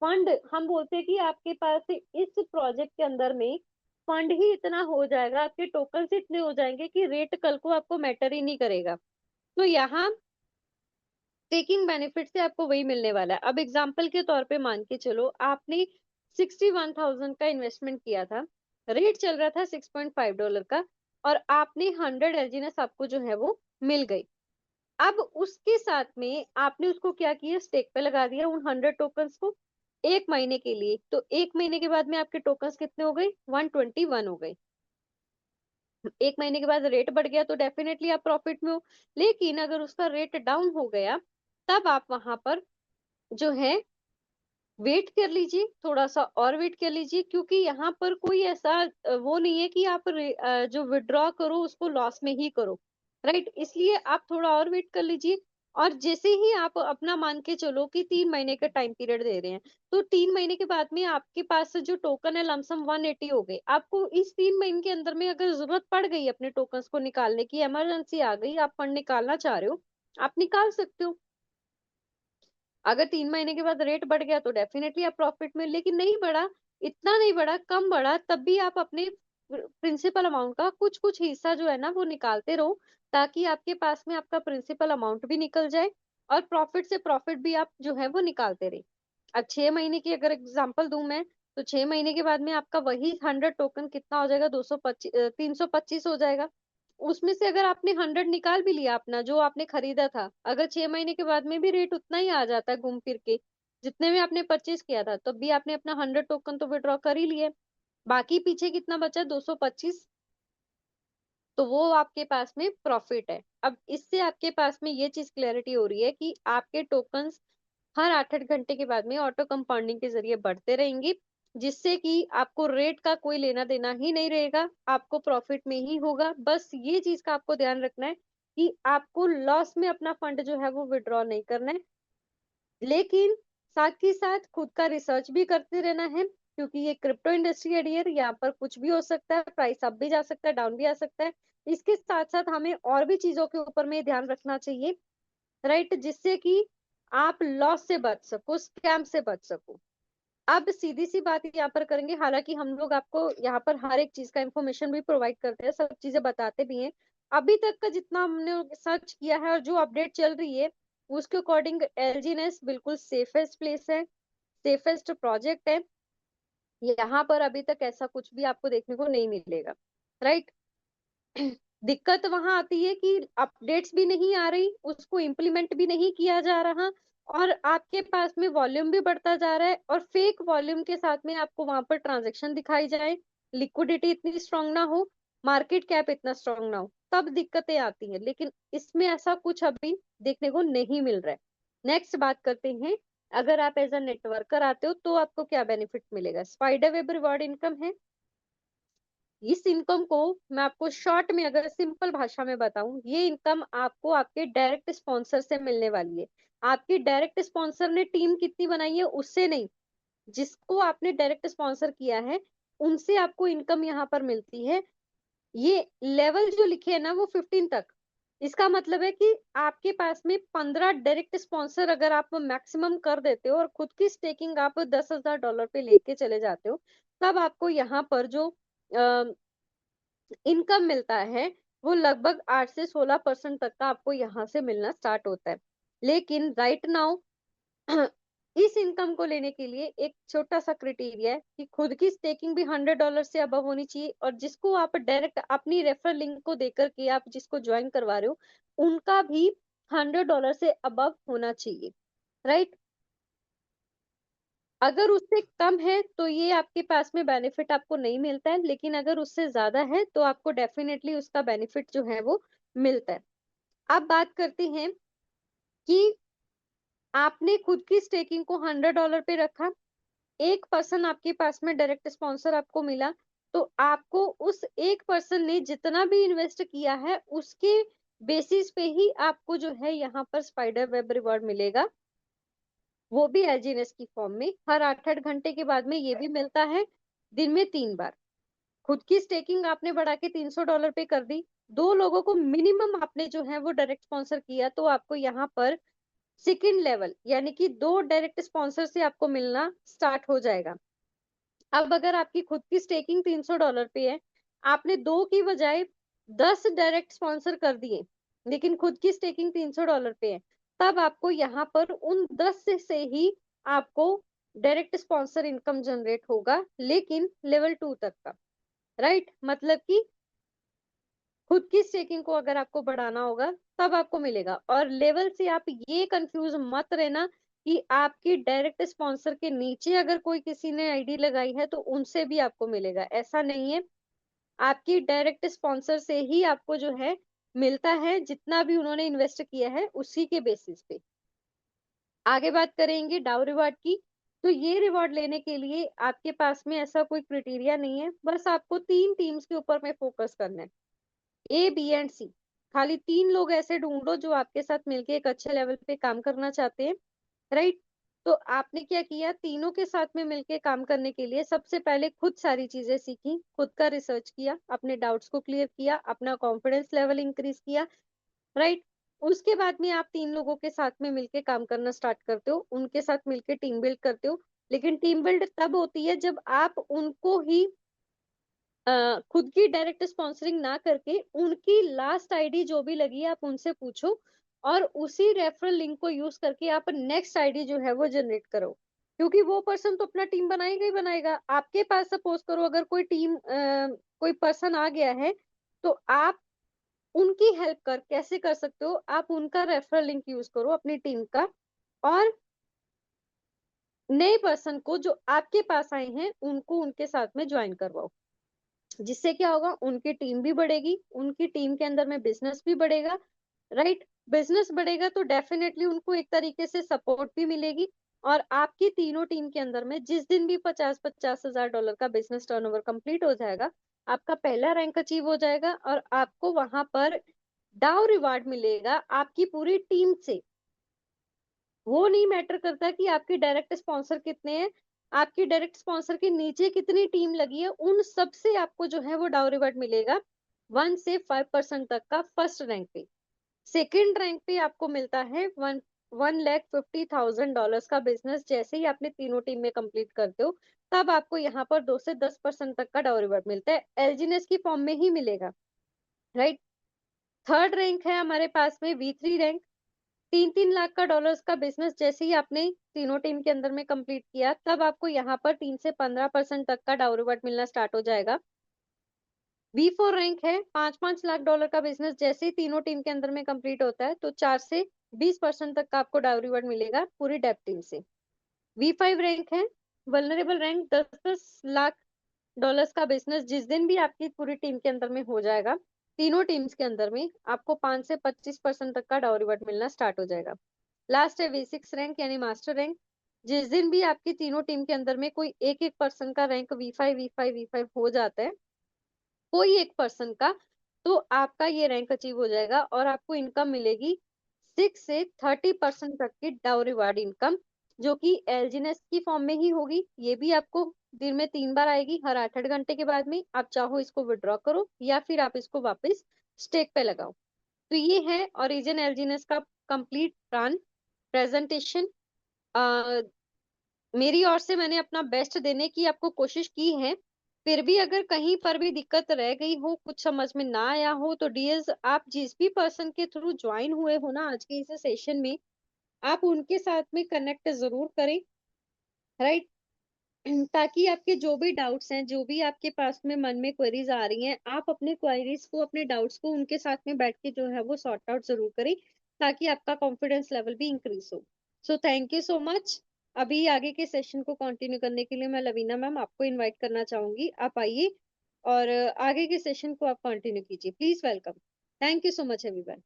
फंड, हम बोलते हैं कि आपके पास इस प्रोजेक्ट के अंदर में फंड ही इतना हो जाएगा, आपके टोकन से इतने हो जाएंगे कि रेट कल को आपको मैटर ही नहीं करेगा। तो यहाँ टेकिंग बेनिफिट से आपको वही मिलने वाला है। अब एग्जांपल के तौर पे मान के चलो, आपने 61,000 का इन्वेस्टमेंट किया था, रेट चल रहा था $6.5 का, और आपने 100 एलजीनेस आपको जो है वो मिल गई। अब उसके साथ में आपने उसको क्या किया, स्टेक पे लगा दिया उन 100 टोकन्स को 1 महीने के लिए। तो 1 महीने के बाद में आपके टोकन्स कितने हो गए, 121 हो गए। 1 महीने के बाद रेट बढ़ गया तो डेफिनेटली आप प्रॉफिट में हो। लेकिन अगर उसका रेट डाउन हो गया, तब आप वहां पर जो है वेट कर लीजिए, थोड़ा सा और वेट कर लीजिए, क्योंकि यहाँ पर कोई ऐसा वो नहीं है कि आप जो विड्रॉ करो उसको लॉस में ही करो। राइट, इसलिए आप थोड़ा और वेट कर लीजिए। और जैसे ही आप अपना मान के चलो कि 3 महीने का टाइम पीरियड दे रहे हैं, तो 3 महीने के बाद में आपके पास जो टोकन है लमसम 180 हो गए। आपको इस 3 महीने के अंदर में अगर जरूरत पड़ गई अपने टोकन्स को निकालने की, इमरजेंसी आ गई, आप फंड निकालना चाह रहे हो, आप निकाल सकते हो। अगर 3 महीने के बाद रेट बढ़ गया तो डेफिनेटली आप प्रॉफिट में, लेकिन नहीं बढ़ा, इतना नहीं बढ़ा, कम बढ़ा, तब भी आप अपने प्रिंसिपल अमाउंट का कुछ कुछ हिस्सा जो है ना वो निकालते रहो, ताकि आपके पास में आपका प्रिंसिपल अमाउंट भी निकल जाए और प्रॉफिट से प्रॉफिट भी आप जो है वो निकालते रहे। अब 6 महीने की अगर एग्जांपल दूं मैं, तो 6 महीने के बाद में आपका वही 100 टोकन कितना हो जाएगा, 325 हो जाएगा। उसमें से अगर आपने 100 निकाल भी लिया अपना जो आपने खरीदा था, अगर 6 महीने के बाद में भी रेट उतना ही आ जाता है घूम फिर के जितने में आपने परचेज किया था, तब भी आपने अपना 100 टोकन तो विड्रॉ कर ही लिए। बाकी पीछे कितना बचा, 225, तो वो आपके पास में प्रॉफिट है। अब इससे आपके पास में ये चीज क्लैरिटी हो रही है कि आपके टोकन्स हर 8-8 घंटे के बाद में ऑटो कंपाउंडिंग के जरिए बढ़ते रहेंगे, जिससे कि आपको रेट का कोई लेना देना ही नहीं रहेगा, आपको प्रॉफिट में ही होगा। बस ये चीज का आपको ध्यान रखना है कि आपको लॉस में अपना फंड जो है वो विड्रॉ नहीं करना है। लेकिन साथ ही साथ खुद का रिसर्च भी करते रहना है, क्योंकि ये क्रिप्टो इंडस्ट्री है डियर, यहाँ पर कुछ भी हो सकता है, प्राइस अप भी जा सकता है, डाउन भी आ सकता है। इसके साथ साथ हमें और भी चीजों के ऊपर में ध्यान रखना चाहिए, राइट, जिससे कि आप लॉस से बच सको, स्कैम से बच सको। अब सीधी सी बात यहाँ पर करेंगे, हालांकि हम लोग आपको यहाँ पर हर एक चीज का इंफॉर्मेशन भी प्रोवाइड करते हैं, सब चीजें बताते भी हैं। अभी तक का जितना हमने सर्च किया है और जो अपडेट चल रही है, उसके अकॉर्डिंग एलजीनेस बिल्कुल सेफेस्ट प्लेस है, सेफेस्ट प्रोजेक्ट है। यहाँ पर अभी तक ऐसा कुछ भी आपको देखने को नहीं मिलेगा, राइट। दिक्कत वहां आती है कि अपडेट्स भी नहीं आ रही, उसको इम्प्लीमेंट भी नहीं किया जा रहा, और आपके पास में वॉल्यूम भी बढ़ता जा रहा है, और फेक वॉल्यूम के साथ में आपको वहां पर ट्रांजेक्शन दिखाई जाए, लिक्विडिटी इतनी स्ट्रांग ना हो, मार्केट कैप इतना स्ट्रांग ना हो, तब दिक्कतें आती हैं। लेकिन इसमें ऐसा कुछ अभी देखने को नहीं मिल रहा है। नेक्स्ट बात करते हैं, अगर आप एज अ नेटवर्कर आते हो तो आपको क्या बेनिफिट मिलेगा। स्पाइडर वेब रिवॉर्ड इनकम है। इस इनकम को मैं आपको शॉर्ट में अगर सिंपल भाषा में बताऊं, ये इनकम आपको आपके डायरेक्ट स्पॉन्सर से मिलने वाली है। आपके डायरेक्ट स्पॉन्सर ने टीम कितनी बनाई है उससे नहीं, जिसको आपने डायरेक्ट स्पॉन्सर किया है उनसे आपको इनकम यहाँ पर मिलती है। ये लेवल जो लिखे है ना वो 15 तक, इसका मतलब है कि आपके पास में 15 डायरेक्ट स्पॉन्सर अगर आप मैक्सिमम कर देते हो और खुद की स्टेकिंग आप $10,000 पे लेके चले जाते हो, तब आपको यहाँ पर जो इनकम मिलता है वो लगभग 8 से 16% तक का आपको यहाँ से मिलना स्टार्ट होता है। लेकिन राइट नाउ इस इनकम को लेने के लिए एक छोटा सा क्राइटेरिया है कि खुद की स्टेकिंग भी $100 से अबव होनी चाहिए, और जिसको आप डायरेक्ट अपनी रेफरल लिंक को देकर के आप जिसको ज्वाइन करवा रहे हो उनका भी $100 से अबव होना चाहिए, राइट। अगर उससे कम है तो ये आपके पास में बेनिफिट आपको नहीं मिलता है, लेकिन अगर उससे ज्यादा है तो आपको डेफिनेटली उसका बेनिफिट जो है वो मिलता है। अब बात करते हैं कि आपने खुद की स्टेकिंग को $100 पे रखा, एक पर्सन आपके पास में डायरेक्ट स्पॉन्सर आपको मिला, तो आपको उस 1% ने जितना भी इन्वेस्ट किया है उसके बेसिस पे ही आपको जो है यहाँ पर स्पाइडर वेब रिवॉर्ड मिलेगा, वो भी एलजीएनएस की फॉर्म में। हर 8-8 घंटे के बाद में ये भी मिलता है, दिन में 3 बार। खुद की स्टेकिंग आपने बढ़ा के $300 पे कर दी, 2 लोगों को मिनिमम आपने जो है वो डायरेक्ट स्पॉन्सर किया, तो आपको यहाँ पर सेकंड लेवल यानी कि 2 डायरेक्ट स्पॉन्सर से आपको मिलना स्टार्ट हो जाएगा। अब अगर आपकी खुद की स्टेकिंग $300 पे है, आपने 2 की बजाय 10 डायरेक्ट स्पॉन्सर कर दिए, लेकिन खुद की स्टेकिंग $300 पे है, तब आपको यहाँ पर उन 10 से ही आपको डायरेक्ट स्पॉन्सर इनकम जनरेट होगा, लेकिन लेवल 2 तक का, राइट? मतलब कि खुद की स्टेकिंग को अगर आपको बढ़ाना होगा तब आपको मिलेगा। और लेवल से आप ये कंफ्यूज मत रहना कि आपकी डायरेक्ट स्पॉन्सर के नीचे अगर कोई किसी ने आईडी लगाई है तो उनसे भी आपको मिलेगा, ऐसा नहीं है। आपकी डायरेक्ट स्पॉन्सर से ही आपको जो है मिलता है, जितना भी उन्होंने इन्वेस्ट किया है उसी के बेसिस पे। आगे बात करेंगे डाउ रिवार्ड की। तो ये रिवॉर्ड लेने के लिए आपके पास में ऐसा कोई क्राइटेरिया नहीं है, बस आपको 3 टीम्स के ऊपर में फोकस करना है, ए, बी एंड सी। खाली 3 लोग ऐसे ढूंढो जो आपके साथ मिलके एक अच्छे लेवल पे काम करना चाहते हैं, राइट? तो आपने क्या किया, तीनों के साथ में मिलके काम करने के लिए सबसे पहले खुद सारी चीजें सीखी, खुद का रिसर्च किया, अपने डाउट्स को क्लियर किया, अपना कॉन्फिडेंस लेवल इंक्रीज किया, राइट? उसके बाद में आप 3 लोगों के साथ में मिलके काम करना स्टार्ट करते हो, उनके साथ मिलके टीम बिल्ड करते हो। लेकिन टीम बिल्ड तब होती है जब आप उनको ही खुद की डायरेक्ट स्पॉन्सरिंग ना करके उनकी लास्ट आईडी जो भी लगी है आप उनसे पूछो, और उसी रेफरल लिंक को यूज करके आप नेक्स्ट आईडी जो है वो जनरेट करो, क्योंकि वो पर्सन तो अपना टीम बनाएगा ही बनाएगा। आपके पास सपोज करो अगर कोई टीम कोई पर्सन आ गया है, तो आप उनकी हेल्प कर कैसे कर सकते हो, आप उनका रेफरल लिंक यूज करो अपनी टीम का, और नए पर्सन को जो आपके पास आए हैं उनको उनके साथ में ज्वाइन करवाओ। जिससे क्या होगा, उनकी टीम भी बढ़ेगी, उनकी टीम के अंदर में बिजनेस भी बढ़ेगा, राइट? बिजनेस बढ़ेगा तो डेफिनेटली उनको एक तरीके से सपोर्ट भी मिलेगी, और आपकी तीनों टीम के अंदर में जिस दिन भी 50-50 हजार डॉलर का बिजनेस टर्नओवर कंप्लीट हो जाएगा, आपका पहला रैंक अचीव हो जाएगा, और आपको वहां पर डाउ रिवार्ड मिलेगा आपकी पूरी टीम से। वो नहीं मैटर करता कि आपके डायरेक्ट स्पॉन्सर कितने हैं, आपकी डायरेक्ट स्पॉन्सर के नीचे कितनी टीम लगी है, उन सब से आपको जो है वो डाउ रिवार्ड मिलेगा 1 से 5% तक का फर्स्ट रैंक पे। सेकेंड रैंक पे आपको मिलता है 1,50,000 का बिजनेस, जैसे ही आपने तीनों टीम में कंप्लीट करते हो तब आपको यहाँ पर 2 से 10% तक का डाउ रिवार्ड मिलता है, एलजीएनएस की फॉर्म में ही मिलेगा, राइट? थर्ड रैंक है हमारे पास में V3 रैंक। 3-3 लाख का डॉलर्स का बिजनेस जैसे ही आपने तीनों टीम के अंदर में कंप्लीट किया, तब आपको यहाँ पर 3 से 15% तक का डाउ रिवार्ड मिलना स्टार्ट हो जाएगा। V4 रैंक है, 5-5 लाख डॉलर का बिजनेस जैसे ही तीनों टीम के अंदर में कंप्लीट होता है, तो 4 से 20% तक का आपको डाउ रिवार्ड मिलेगा पूरी डेप टीम से। V5 रैंक है, वल्नरेबल रैंक, 10-10 लाख डॉलर्स का बिजनेस जिस दिन भी आपकी पूरी टीम के अंदर में हो जाएगा, तीनों टीम्स के अंदर में आपको 5 से 25% तक का डाउ रिवार्ड मिलना स्टार्ट हो जाएगा। लास्ट है V6 रैंक यानी मास्टर रैंक, जिस दिन भी आपकी तीनों टीम के अंदर में कोई एक एक पर्सन का रैंक V5 हो जाता है, कोई एक पर्सन का, तो आपका ये रैंक अचीव हो जाएगा और आपको इनकम मिलेगी 6 से 30% तक की डाउ रिवार्ड इनकम, जो कि एलजीएनएस की फॉर्म में ही होगी। ये भी आपको दिन में 3 बार आएगी, हर 8-8 घंटे के बाद में। आप चाहो इसको विड्रॉ करो या फिर आप इसको वापस स्टेक पे लगाओ। तो ये है ओरिजिन एलजीएनएस का कंप्लीट प्लान प्रेजेंटेशन। मेरी ओर से मैंने अपना बेस्ट देने की आपको कोशिश की है। फिर भी अगर कहीं पर भी दिक्कत रह गई हो, कुछ समझ में ना आया हो, तो डियर्स आप जिस भी पर्सन के थ्रू ज्वाइन हुए हो ना आज के इस सेशन में, आप उनके साथ में कनेक्ट जरूर करें, राइट? ताकि आपके जो भी डाउट्स हैं, जो भी आपके पास में मन में क्वेरीज आ रही हैं, आप अपने क्वेरीज को, अपने डाउट्स को उनके साथ में बैठ के जो है वो सॉर्ट आउट जरूर करें, ताकि आपका कॉन्फिडेंस लेवल भी इंक्रीज हो। So thank you so much. अभी आगे के सेशन को कंटिन्यू करने के लिए मैं लवीना मैम आपको इनवाइट करना चाहूंगी, आप आइए और आगे के सेशन को आप कंटिन्यू कीजिए, please welcome. Thank you so much everyone.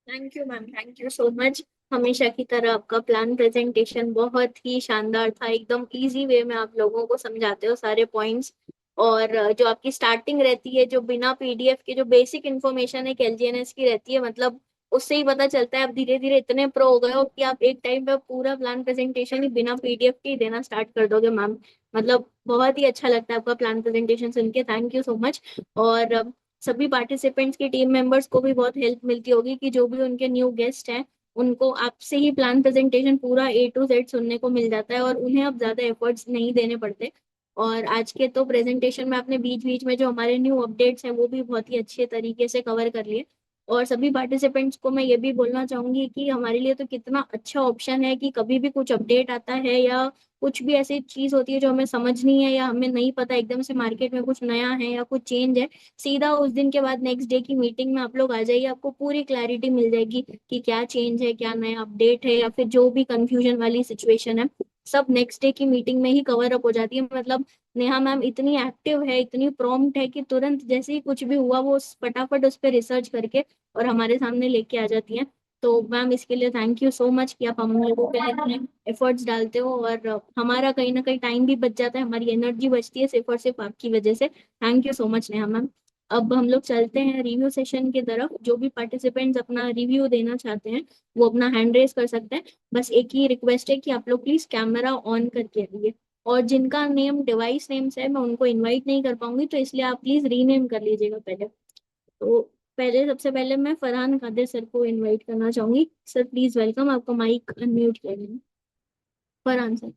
Thank you ma'am, thank you so much. हमेशा की तरह आपका प्लान प्रेजेंटेशन बहुत ही शानदार था, एकदम इजी वे में आप लोगों को समझाते हो सारे पॉइंट्स, और जो आपकी स्टार्टिंग रहती है, जो बिना पीडीएफ के जो बेसिक इन्फॉर्मेशन है एलजीएनएस की रहती है, मतलब उससे ही पता चलता है आप धीरे धीरे इतने प्रो हो गए हो कि आप एक टाइम पे पूरा प्लान प्रेजेंटेशन ही बिना पीडीएफ के ही देना स्टार्ट कर दोगे मैम। मतलब बहुत ही अच्छा लगता है आपका प्लान प्रेजेंटेशन सुन के, थैंक यू सो मच। और सभी पार्टिसिपेंट्स की टीम मेंबर्स को भी बहुत हेल्प मिलती होगी कि जो भी उनके न्यू गेस्ट हैं उनको आपसे ही प्लान प्रेजेंटेशन पूरा A to Z सुनने को मिल जाता है और उन्हें अब ज्यादा एफर्ट्स नहीं देने पड़ते। और आज के तो प्रेजेंटेशन में आपने बीच बीच में जो हमारे न्यू अपडेट्स हैं वो भी बहुत ही अच्छे तरीके से कवर कर लिए। और सभी पार्टिसिपेंट्स को मैं ये भी बोलना चाहूंगी कि हमारे लिए तो कितना अच्छा ऑप्शन है कि कभी भी कुछ अपडेट आता है या कुछ भी ऐसी चीज होती है जो हमें समझ नहीं है या हमें नहीं पता, एकदम से मार्केट में कुछ नया है या कुछ चेंज है, सीधा उस दिन के बाद नेक्स्ट डे की मीटिंग में आप लोग आ जाइए, आपको पूरी क्लैरिटी मिल जाएगी कि क्या चेंज है, क्या नया अपडेट है, या फिर जो भी कंफ्यूजन वाली सिचुएशन है सब नेक्स्ट डे की मीटिंग में ही कवर अप हो जाती है। मतलब नेहा मैम इतनी एक्टिव है, इतनी प्रॉम्प्ट है कि तुरंत जैसे ही कुछ भी हुआ वो फटाफट उस पर रिसर्च करके और हमारे सामने लेके आ जाती हैं। तो मैम इसके लिए थैंक यू सो मच कि आप हम लोगों के लिए इतने एफर्ट्स डालते हो और हमारा कहीं ना कहीं टाइम भी बच जाता है, हमारी एनर्जी बचती है सिर्फ और सिर्फ आपकी वजह से। Thank you so much Neha ma'am. अब हम लोग चलते हैं रिव्यू सेशन की तरफ। जो भी पार्टिसिपेंट्स अपना रिव्यू देना चाहते हैं वो अपना हैंड रेज कर सकते हैं। बस एक ही रिक्वेस्ट है कि आप लोग प्लीज कैमरा ऑन करके आइए। और जिनका नेम डिवाइस नेम्स है मैं उनको इनवाइट नहीं कर पाऊंगी, तो इसलिए आप प्लीज रीनेम कर लीजिएगा पहले। तो पहले सबसे पहले मैं फरहान कादिर सर को इनवाइट करना चाहूंगी। सर प्लीज वेलकम, आपका माइक अनम्यूट किया गया है। फरहान सर।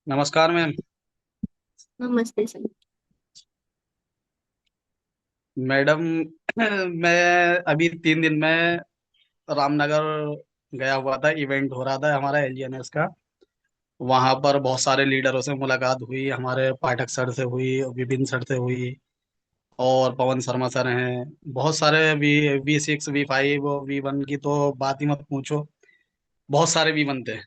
नमस्कार मैम। नमस्ते सर। मैडम मैं अभी 3 दिन में रामनगर गया हुआ था, इवेंट हो रहा था हमारा एलजीएनएस का। वहाँ पर बहुत सारे लीडरों से मुलाकात हुई, हमारे पाठक सर से हुई, विपिन सर से हुई, और पवन शर्मा सर हैं। बहुत सारे V6 V5 V1 की तो बात ही मत पूछो, बहुत सारे V1 थे।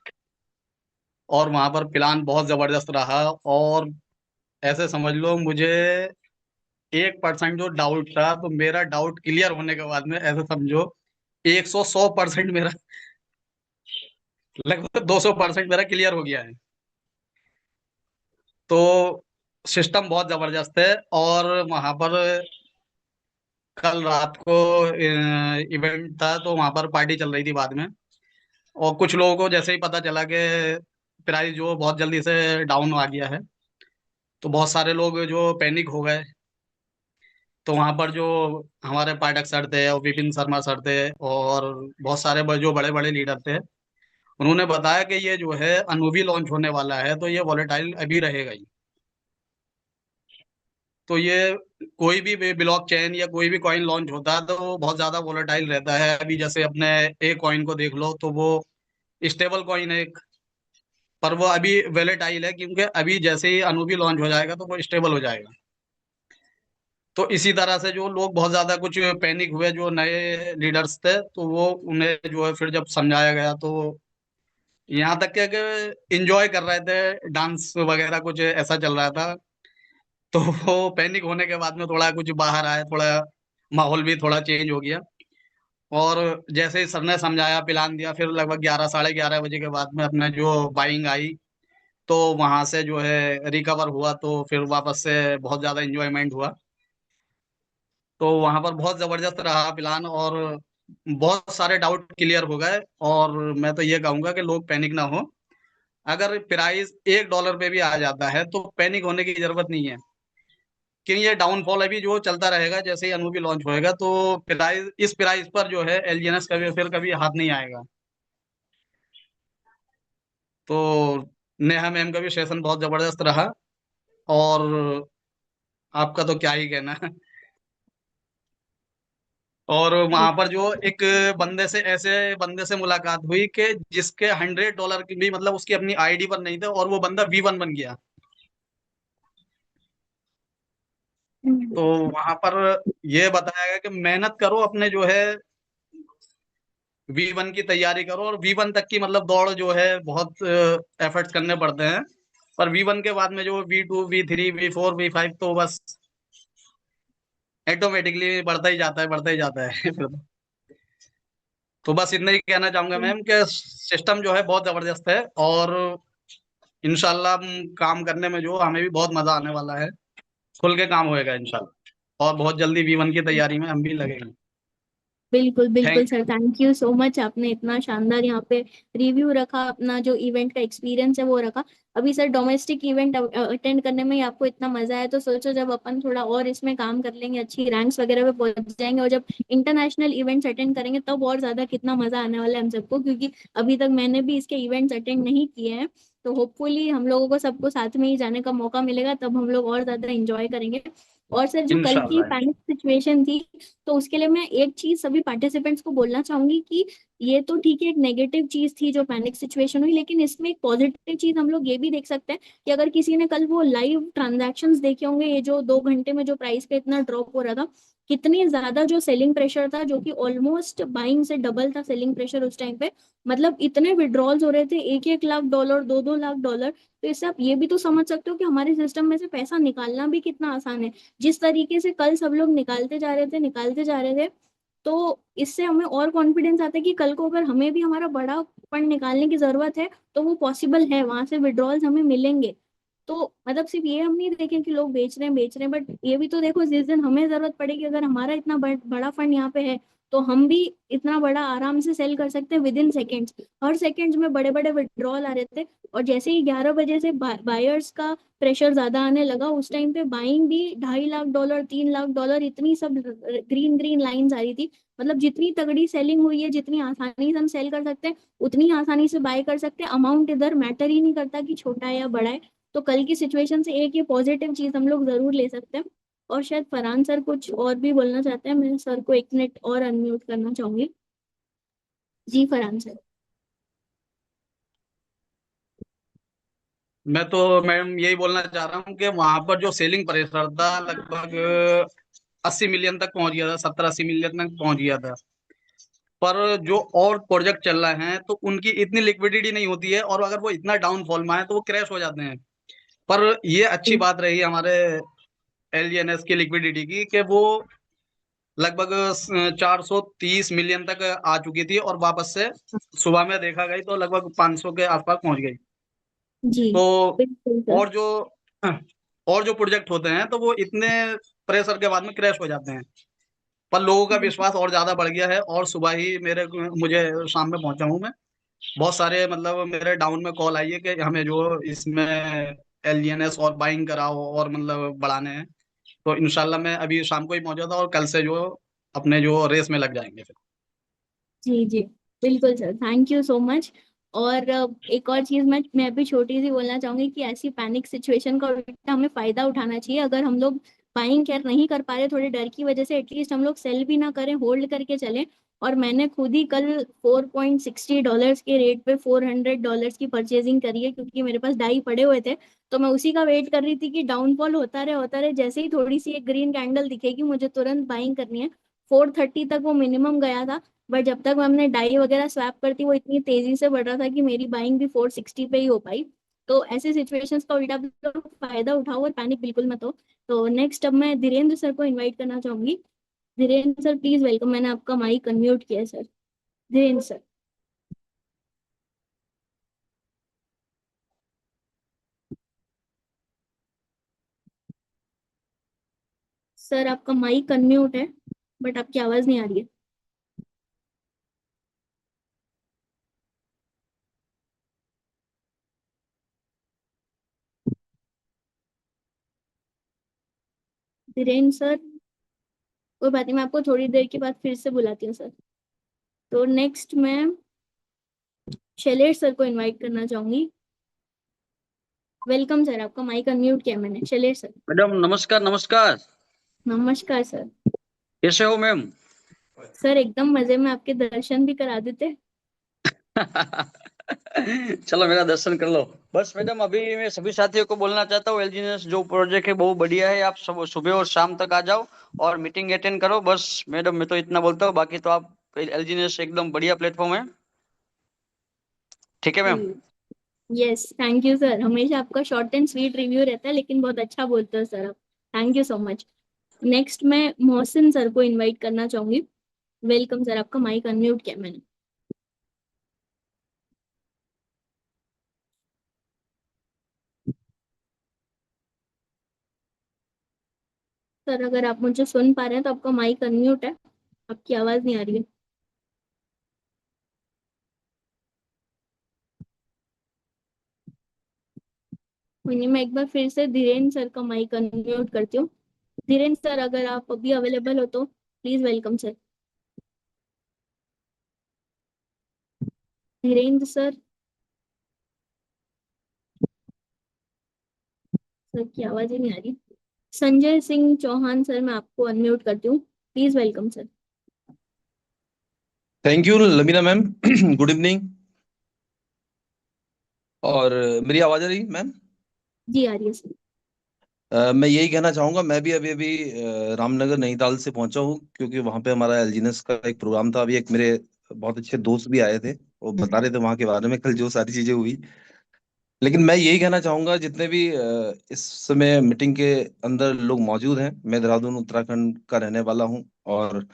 और वहाँ पर प्लान बहुत ज़बरदस्त रहा। और ऐसे समझ लो, मुझे 1% जो डाउट था तो मेरा डाउट क्लियर होने के बाद में ऐसे समझो 100% मेरा, लगभग 200% मेरा क्लियर हो गया है। तो सिस्टम बहुत जबरदस्त है। और वहां पर कल रात को इवेंट था तो वहां पर पार्टी चल रही थी बाद में। और कुछ लोगों को जैसे ही पता चला कि प्राइस जो बहुत जल्दी से डाउन आ गया है, तो बहुत सारे लोग जो पैनिक हो गए। तो वहां पर जो हमारे पाठक सर थे और विपिन शर्मा सर थे और बहुत सारे जो बड़े बड़े लीडर थे, उन्होंने बताया कि ये जो है अनूवी लॉन्च होने वाला है, तो ये वॉलेटाइल अभी रहेगा ही। तो ये कोई भी ब्लॉक चेन या कोई भी कॉइन लॉन्च होता है तो वो बहुत ज्यादा वॉलेटाइल रहता है। अभी जैसे अपने एक कॉइन को देख लो तो वो स्टेबल कॉइन है एक, पर वो अभी वॉलेटाइल है क्योंकि अभी जैसे ही अनूवी लॉन्च हो जाएगा तो वो स्टेबल हो जाएगा। तो इसी तरह से जो लोग बहुत ज्यादा कुछ पैनिक हुए, जो नए लीडर्स थे, तो वो उन्हें जो है फिर जब समझाया गया तो यहाँ तक के कि इंजॉय कर रहे थे, डांस वगैरह कुछ ऐसा चल रहा था। तो वो पैनिक होने के बाद में थोड़ा कुछ बाहर आया, थोड़ा माहौल भी थोड़ा चेंज हो गया। और जैसे ही सर ने समझाया, प्लान दिया, फिर लगभग 11 साढ़े 11 बजे के बाद में अपने जो बाइंग आई, तो वहां से जो है रिकवर हुआ, तो फिर वापस से बहुत ज्यादा इंजॉयमेंट हुआ। तो वहां पर बहुत जबरदस्त रहा प्लान और बहुत सारे डाउट क्लियर हो गए। और मैं तो ये कहूंगा कि लोग पैनिक ना हो। अगर प्राइस $1 पे भी आ जाता है तो पैनिक होने की जरूरत नहीं है, क्योंकि ये डाउनफॉल अभी जो चलता रहेगा। जैसे ही अनूबी लॉन्च होएगा तो प्राइस, इस प्राइस पर जो है एलजीएनएस कभी फिर कभी हाथ नहीं आएगा। तो नेहा मैम का भी सेशन बहुत जबरदस्त रहा। और आपका तो क्या ही कहना है। और वहां पर जो एक बंदे से, ऐसे बंदे से मुलाकात हुई कि जिसके $100 की भी, मतलब उसकी अपनी आईडी पर नहीं थे, और वो बंदा V1 बन गया। हम्म। तो वहां पर ये बताया गया कि मेहनत करो, अपने जो है V1 की तैयारी करो। और V1 तक की मतलब दौड़ जो है बहुत एफर्ट्स करने पड़ते हैं। पर V1 के बाद में जो V2 V3 V4 V5 तो बस ऑटोमेटिकली बढ़ता ही जाता है, बढ़ता ही जाता है। तो बस इतना ही कहना चाहूंगा मैम कि सिस्टम जो है बहुत जबरदस्त है। और इंशाल्लाह हम काम करने में जो हमें भी बहुत मजा आने वाला है। खुल के काम होएगा इंशाल्लाह, और बहुत जल्दी V1 की तैयारी में हम भी लगेंगे। बिल्कुल बिल्कुल thank sir, thank you so much. आपने इतना शानदार यहाँ पे रिव्यू रखा, अपना जो इवेंट का एक्सपीरियंस है वो रखा। अभी सर डोमेस्टिक इवेंट अटेंड करने में ही आपको इतना मजा आया, तो सोचो जब अपन थोड़ा और इसमें काम कर लेंगे, अच्छी रैंक्स वगैरह पे पहुंच जाएंगे, और जब इंटरनेशनल इवेंट्स अटेंड करेंगे तब और ज्यादा कितना मजा आने वाला है हम सबको, क्योंकि अभी तक मैंने भी इसके इवेंट्स अटेंड नहीं किए हैं। तो होपफुली हम लोगों को सबको साथ में ही जाने का मौका मिलेगा, तब हम लोग और ज्यादा इंजॉय करेंगे। और सर जो कल की इंशाल्लाह। पैनिक सिचुएशन थी, तो उसके लिए मैं एक चीज सभी पार्टिसिपेंट्स को बोलना चाहूंगी कि ये तो ठीक है, एक नेगेटिव चीज थी जो पैनिक सिचुएशन हुई, लेकिन इसमें एक पॉजिटिव चीज हम लोग ये भी देख सकते हैं कि अगर किसी ने कल वो लाइव ट्रांजैक्शंस देखे होंगे, ये जो 2 घंटे में जो प्राइस का इतना ड्रॉप हो रहा था, कितनी ज्यादा जो सेलिंग प्रेशर था, जो कि ऑलमोस्ट बाइंग से डबल था सेलिंग प्रेशर उस टाइम पे। मतलब इतने विड्रॉल्स हो रहे थे, 1-1 लाख डॉलर, 2-2 लाख डॉलर। तो इससे आप ये भी तो समझ सकते हो कि हमारे सिस्टम में से पैसा निकालना भी कितना आसान है। जिस तरीके से कल सब लोग निकालते जा रहे थे, निकालते जा रहे थे, तो इससे हमें और कॉन्फिडेंस आता है कि कल को अगर हमें भी हमारा बड़ा फंड निकालने की जरूरत है तो वो पॉसिबल है, वहां से विड्रॉल्स हमें मिलेंगे। तो मतलब सिर्फ ये हम नहीं देखें कि लोग बेच रहे हैं, बट ये भी तो देखो जिस दिन हमें जरूरत पड़ेगी, अगर हमारा इतना बड़ा फंड यहाँ पे है, तो हम भी इतना बड़ा आराम से सेल कर सकते हैं with in seconds. Her seconds में बड़े बड़े विड्रॉल आ रहे थे, और जैसे ही 11 बजे से बायर्स का प्रेशर ज्यादा आने लगा, उस टाइम पे बाइंग भी 2.5 लाख डॉलर, 3 लाख डॉलर, इतनी सब ग्रीन ग्रीन लाइंस आ रही थी। मतलब जितनी तगड़ी सेलिंग हुई है, जितनी आसानी से हम सेल कर सकते हैं, उतनी आसानी से बाय कर सकते हैं। अमाउंट इधर मैटर ही नहीं करता कि छोटा है या बड़ा है। तो कल की सिचुएशन से एक ये पॉजिटिव चीज हम लोग जरूर ले सकते हैं। और शायद फरहान सर कुछ और भी बोलना चाहते हैं, मैं सर को 1 मिनट और अनम्यूट करना चाहूंगी। जी फरहान सर। मैं तो मैम यही बोलना चाह रहा हूँ कि वहां पर जो सेलिंग प्रेशर था लगभग 80 मिलियन तक पहुंच गया था, 70-80 मिलियन तक पहुंच गया था। पर जो और प्रोजेक्ट चल रहे हैं तो उनकी इतनी लिक्विडिटी नहीं होती है, और अगर वो इतना डाउनफॉल में आए तो वो क्रैश हो जाते हैं। पर ये अच्छी बात रही हमारे LGNS की लिक्विडिटी की, कि वो लगभग 430 मिलियन तक आ चुकी थी, और वापस से सुबह में देखा गई तो लगभग 500 के आसपास पहुंच गई। जी तो बिल्कुल सर। और जो और जो प्रोजेक्ट होते हैं तो वो इतने प्रेशर के बाद में क्रैश हो जाते हैं। पर लोगों का विश्वास और ज्यादा बढ़ गया है, और सुबह ही मुझे शाम में पहुंचा हूं मैं, बहुत सारे मतलब मेरे डाउन में कॉल आई है कि हमें जो इसमें LGNS और बाइंग कराओ और मतलब बढ़ाने हैं। तो इंशाल्लाह मैं अभी शाम को ही पहुंचा था, और कल से जो अपने जो रेस में लग जाएंगे फिर। जी जी बिल्कुल sir, thank you so much. और एक और चीज मैं भी छोटी सी बोलना चाहूंगी कि ऐसी पैनिक सिचुएशन का उल्टा हमें फायदा उठाना चाहिए। अगर हम लोग बाइंग केयर नहीं कर पा रहे थोड़े डर की वजह से, एटलीस्ट हम लोग सेल भी ना करें, होल्ड करके चलें। और मैंने खुद ही कल $4.60 के रेट पे $400 की परचेजिंग करी है, क्योंकि मेरे पास डाई पड़े हुए थे। तो मैं उसी का वेट कर रही थी कि डाउनफॉल होता रहे होता रहे, जैसे ही थोड़ी सी एक ग्रीन कैंडल दिखेगी मुझे तुरंत बाइंग करनी है। 430 तक वो मिनिमम गया था, बट जब तक हमने डाई वगैरह स्वैप करती, वो इतनी तेजी से बढ़ रहा था कि मेरी बाइंग भी 460 पे ही हो पाई। तो ऐसे सिचुएशंस का उल्टा भी तो फायदा उठाओ और पैनिक बिल्कुल मत हो। तो नेक्स्ट अब मैं धीरेन्द्र सर को इनवाइट करना चाहूंगी। धीरेन्द्र सर प्लीज वेलकम, मैंने आपका माइक अनम्यूट किया है सर। धीरेन्द्र सर। सर आपका माइक अनम्यूट है, बट आपकी आवाज नहीं आ रही है। धीरेन्द्र सर, कोई बात नहीं, मैं आपको थोड़ी देर के बाद फिर से बुलाती हूँ सर। तो नेक्स्ट मैं शैलेश सर को इनवाइट करना चाहूंगी। वेलकम सर, आपका माइक अनम्यूट किया मैंने। शैलेश सर। मैडम नमस्कार नमस्कार। नमस्कार सर। कैसे हो मैम? सर एकदम मजे में, आपके दर्शन भी करा देते। चलो मेरा दर्शन कर लो। बस मैडम अभी मैं सभी साथियों को बोलना चाहता हूँ, LGNS जो प्रोजेक्ट है बहुत बढ़िया है। आप सब सुबह और शाम तक आ जाओ और मीटिंग अटेंड करो। बस मैडम मैं तो इतना बोलता हूँ, बाकी तो आप LGNS एकदम बढ़िया प्लेटफॉर्म है। ठीक है ma'am. Yes thank you sir, हमेशा आपका शॉर्ट एंड स्वीट रिव्यू रहता है, लेकिन बहुत अच्छा बोलते हो सर आप। Thank you so much. Next मैं मोहसिन सर को इनवाइट करना चाहूंगी। वेलकम सर, आपका माइक अनम्यूट किया मैंने। सर अगर आप मुझे सुन पा रहे हैं तो आपका माइक अनम्यूट है, आपकी आवाज नहीं आ रही है। कोई नहीं, मैं एक बार फिर से धीरेन्द्र सर का माइक अनम्यूट करती हूँ। धीरेन्द्र सर अगर आप अभी अवेलेबल हो तो please welcome sir. Dhirendra sir, sir की आवाज ही नहीं आ रही। संजय सिंह चौहान सर, मैं आपको अनम्यूट करती हूँ, please welcome sir. Thank you Lamina ma'am. Good evening. और मेरी आवाज आ रही मैम? जी आ रही है सर। मैं यही कहना चाहूंगा, मैं भी अभी अभी रामनगर नैनीताल से पहुंचा हूं, क्योंकि वहां पे हमारा एलजीनेस का एक प्रोग्राम था। अभी एक मेरे बहुत अच्छे दोस्त भी आए थे, वो बता रहे थे वहां के बारे में कल जो सारी चीजें हुई। लेकिन मैं यही कहना चाहूंगा, जितने भी इस समय मीटिंग के अंदर लोग मौजूद हैं, मैं देहरादून उत्तराखंड का रहने वाला हूं। और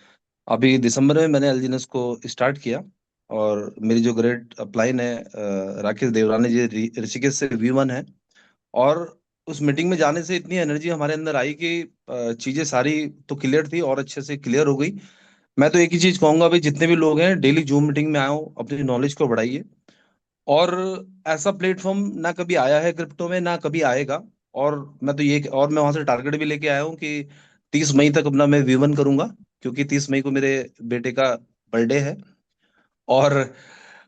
अभी दिसंबर में मैंने एलजीनेस को स्टार्ट किया। और मेरी जो ग्रेड अपलाइन है राकेश देवरानी जी, ऋषिकेश से V1 है। और उस मीटिंग में जाने से इतनी एनर्जी हमारे अंदर आई कि चीजें सारी तो क्लियर थी और अच्छे से क्लियर हो गई। मैं तो एक ही चीज कहूंगा भाई, जितने भी लोग हैं डेली जूम मीटिंग में आओ, अपनी नॉलेज को बढ़ाइए। और ऐसा प्लेटफॉर्म ना कभी आया है क्रिप्टो में, ना कभी आएगा। और मैं वहां से टारगेट भी लेके आया हूँ कि 30 मई तक अपना मैं V1 करूंगा, क्योंकि 30 मई को मेरे बेटे का बर्थडे है। और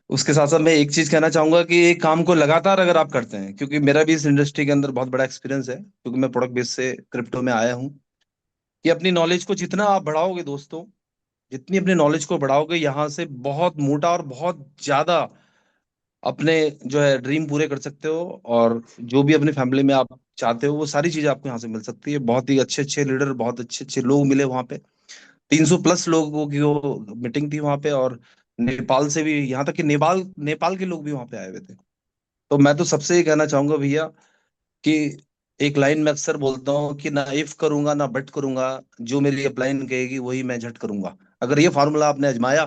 उसके साथ साथ मैं एक चीज कहना चाहूंगा कि एक काम को लगातार अगर आप करते हैं, क्योंकि मेरा भी इस इंडस्ट्री के अंदर बहुत बड़ा एक्सपीरियंस है, क्योंकि मैं प्रोडक्ट बेस से क्रिप्टो में आया हूँ, कि अपनी नॉलेज को जितना आप बढ़ाओगे दोस्तों, जितनी अपनी नॉलेज को बढ़ाओगे, यहाँ से बहुत मोटा और बहुत ज्यादा अपने जो है ड्रीम पूरे कर सकते हो। और जो भी अपनी फैमिली में आप चाहते हो, वो सारी चीजें आपको यहाँ से मिल सकती है। बहुत ही अच्छे अच्छे लीडर, बहुत अच्छे अच्छे लोग मिले वहाँ पे। 300+ लोगों की वो मीटिंग थी वहाँ पे। और नेपाल से भी, यहाँ तक कि नेपाल नेपाल के लोग भी वहाँ पे आए हुए थे। तो मैं तो सबसे ये कहना चाहूंगा भैया, कि एक लाइन में अक्सर बोलता हूँ कि ना इफ करूंगा ना बट करूंगा, जो मेरी अपलाइन कहेगी वही मैं झट करूंगा। अगर ये फार्मूला आपने आजमाया,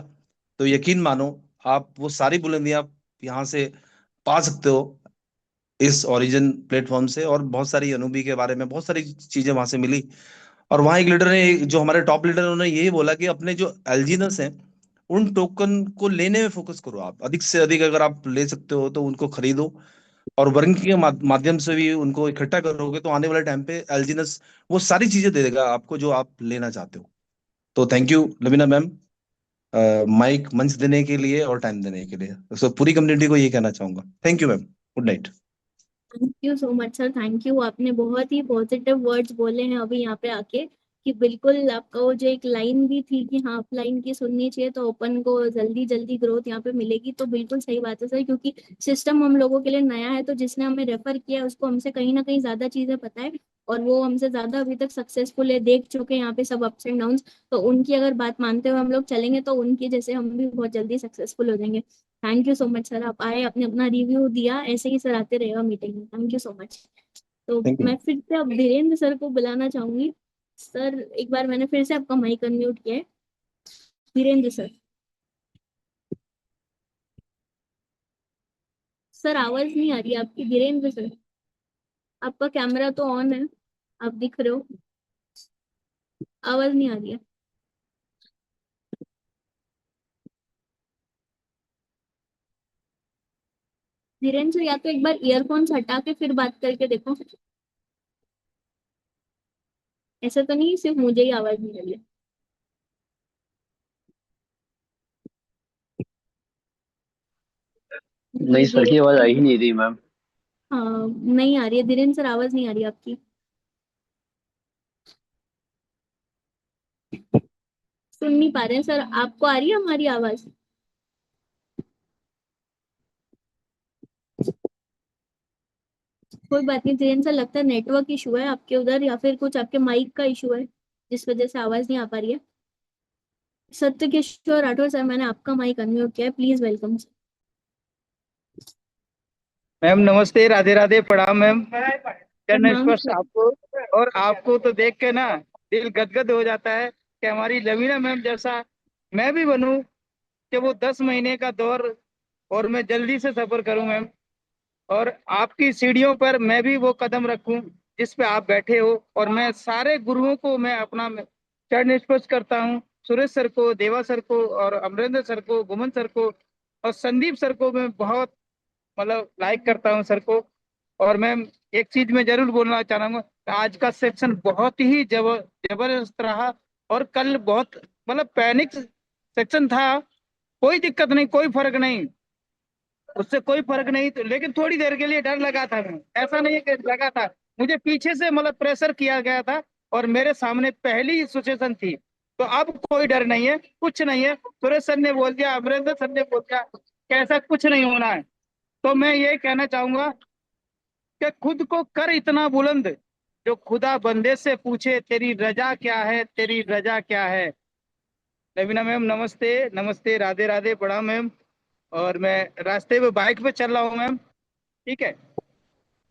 तो यकीन मानो आप वो सारी बुलंदियां आप यहाँ से पा सकते हो, इस ओरिजिन प्लेटफॉर्म से। और बहुत सारी अनूबी के बारे में बहुत सारी चीजें वहां से मिली। और वहां एक लीडर ने, जो हमारे टॉप लीडर हैं, उन्होंने यही बोला कि अपने जो एलजीनस हैं, उन टोकन को लेने में फोकस करो। आप अधिक से अधिक अगर आप ले सकते हो तो उनको खरीदो। और वर्किंग के माध्यम से भी उनको इकट्ठा करोगे, तो आने वाले टाइम पे एलजीनस वो सारी चीजें दे देगा आपको जो आप लेना चाहते हो। तो thank you Lavina ma'am, mic मंच देने के लिए और टाइम देने के लिए। सो पूरी कम्युनिटी को ये कहना चाहूंगा, thank you ma'am, good night. Thank you so much sir, thank you. आपने बहुत ही पॉजिटिव वर्ड्स बोले हैं अभी यहाँ पे आके, कि बिल्कुल आपका वो जो एक लाइन भी थी कि हाँ अपलाइन की सुननी चाहिए तो ओपन को जल्दी जल्दी ग्रोथ यहाँ पे मिलेगी, तो बिल्कुल सही बात है सर। क्योंकि सिस्टम हम लोगों के लिए नया है, तो जिसने हमें रेफर किया है उसको हमसे कहीं ना कहीं ज्यादा चीजें पता है, और वो हमसे ज्यादा अभी तक सक्सेसफुल है, देख चुके हैं यहाँ पे सब अप्स एंड डाउन्स। तो उनकी अगर बात मानते हुए हम लोग चलेंगे तो उनकी जैसे हम भी बहुत जल्दी सक्सेसफुल हो जाएंगे। Thank you so much sir, आप आए, आपने अपना रिव्यू दिया, ऐसे ही सर आते रहेगा मीटिंग में। Thank you so much. तो थैंक यू। मैं फिर से अब धीरेन्द्र सर को बुलाना चाहूंगी। सर एक बार मैंने फिर से आपका माइक अनम्यूट किया है, धीरेन्द्र सर। सर आवाज नहीं आ रही है आपकी धीरेन्द्र सर। आपका कैमरा तो ऑन है, आप दिख रहे हो, आवाज नहीं आ रही है। धीरेन्द्र सर या तो एक बार ईयरफोन्स हटा के फिर बात करके देखो। ऐसा तो नहीं सिर्फ मुझे ही आवाज नहीं आ रही है। नहीं जी सर की आवाज आ ही धीरेन्द्र, नहीं रही मैम। हाँ नहीं आ रही है धीरेन्द्र सर, आवाज नहीं आ रही है आपकी। सुन नहीं पा रहे हैं सर, आपको आ रही है हमारी आवाज? कोई बात नहीं धीरेन्द्र सर, लगता है नेटवर्क इशू है आपके उधर, या फिर कुछ आपके माइक का इशू है जिस वजह से आवाज नहीं आ पा रही है। सत्य किशोर राठौर सर, मैंने आपका माइक अनम्यूट किया है, प्लीज वेलकम सर। मैम नमस्ते, राधे राधे, प्रणाम मैम। चरण प्रणाम स्पर्श सर। आपको। और आपको तो देख के ना दिल गदगद हो जाता है कि हमारी लवीना मैम जैसा मैं भी बनूं, कि वो 10 महीने का दौर और मैं जल्दी से सफर करूं मैम। और आपकी सीढ़ियों पर मैं भी वो कदम रखूं जिस पे आप बैठे हो। और मैं सारे गुरुओं को मैं अपना चरण स्पर्श करता हूँ, सुरेश सर को, देवा सर को, और अमरेंद्र सर को, गुमन सर को, और संदीप सर को मैं बहुत मतलब लाइक करता हूँ सर को। और मैम एक चीज मैं जरूर बोलना चाहूंगा, आज का सेक्शन बहुत ही जबरदस्त रहा। और कल बहुत मतलब पैनिक सेक्शन था, कोई दिक्कत नहीं, कोई फर्क नहीं, उससे कोई फर्क नहीं। तो लेकिन थोड़ी देर के लिए डर लगा था, मैं ऐसा नहीं है कि लगा था, मुझे पीछे से मतलब प्रेशर किया गया था, और मेरे सामने पहली सिचुएशन थी। तो अब कोई डर नहीं है, कुछ नहीं है। सुरेश सर ने बोल दिया, अमरिंदर सर ने बोल दिया कि ऐसा कुछ नहीं होना है। तो मैं ये कहना चाहूंगा कि खुद को कर इतना बुलंद, जो खुदा बंदे से पूछे तेरी रजा क्या है, तेरी रजा क्या है। लवीना मैम नमस्ते, नमस्ते, राधे राधे, प्रणाम मैम। और मैं रास्ते में बाइक पे चल रहा हूँ मैम। ठीक है,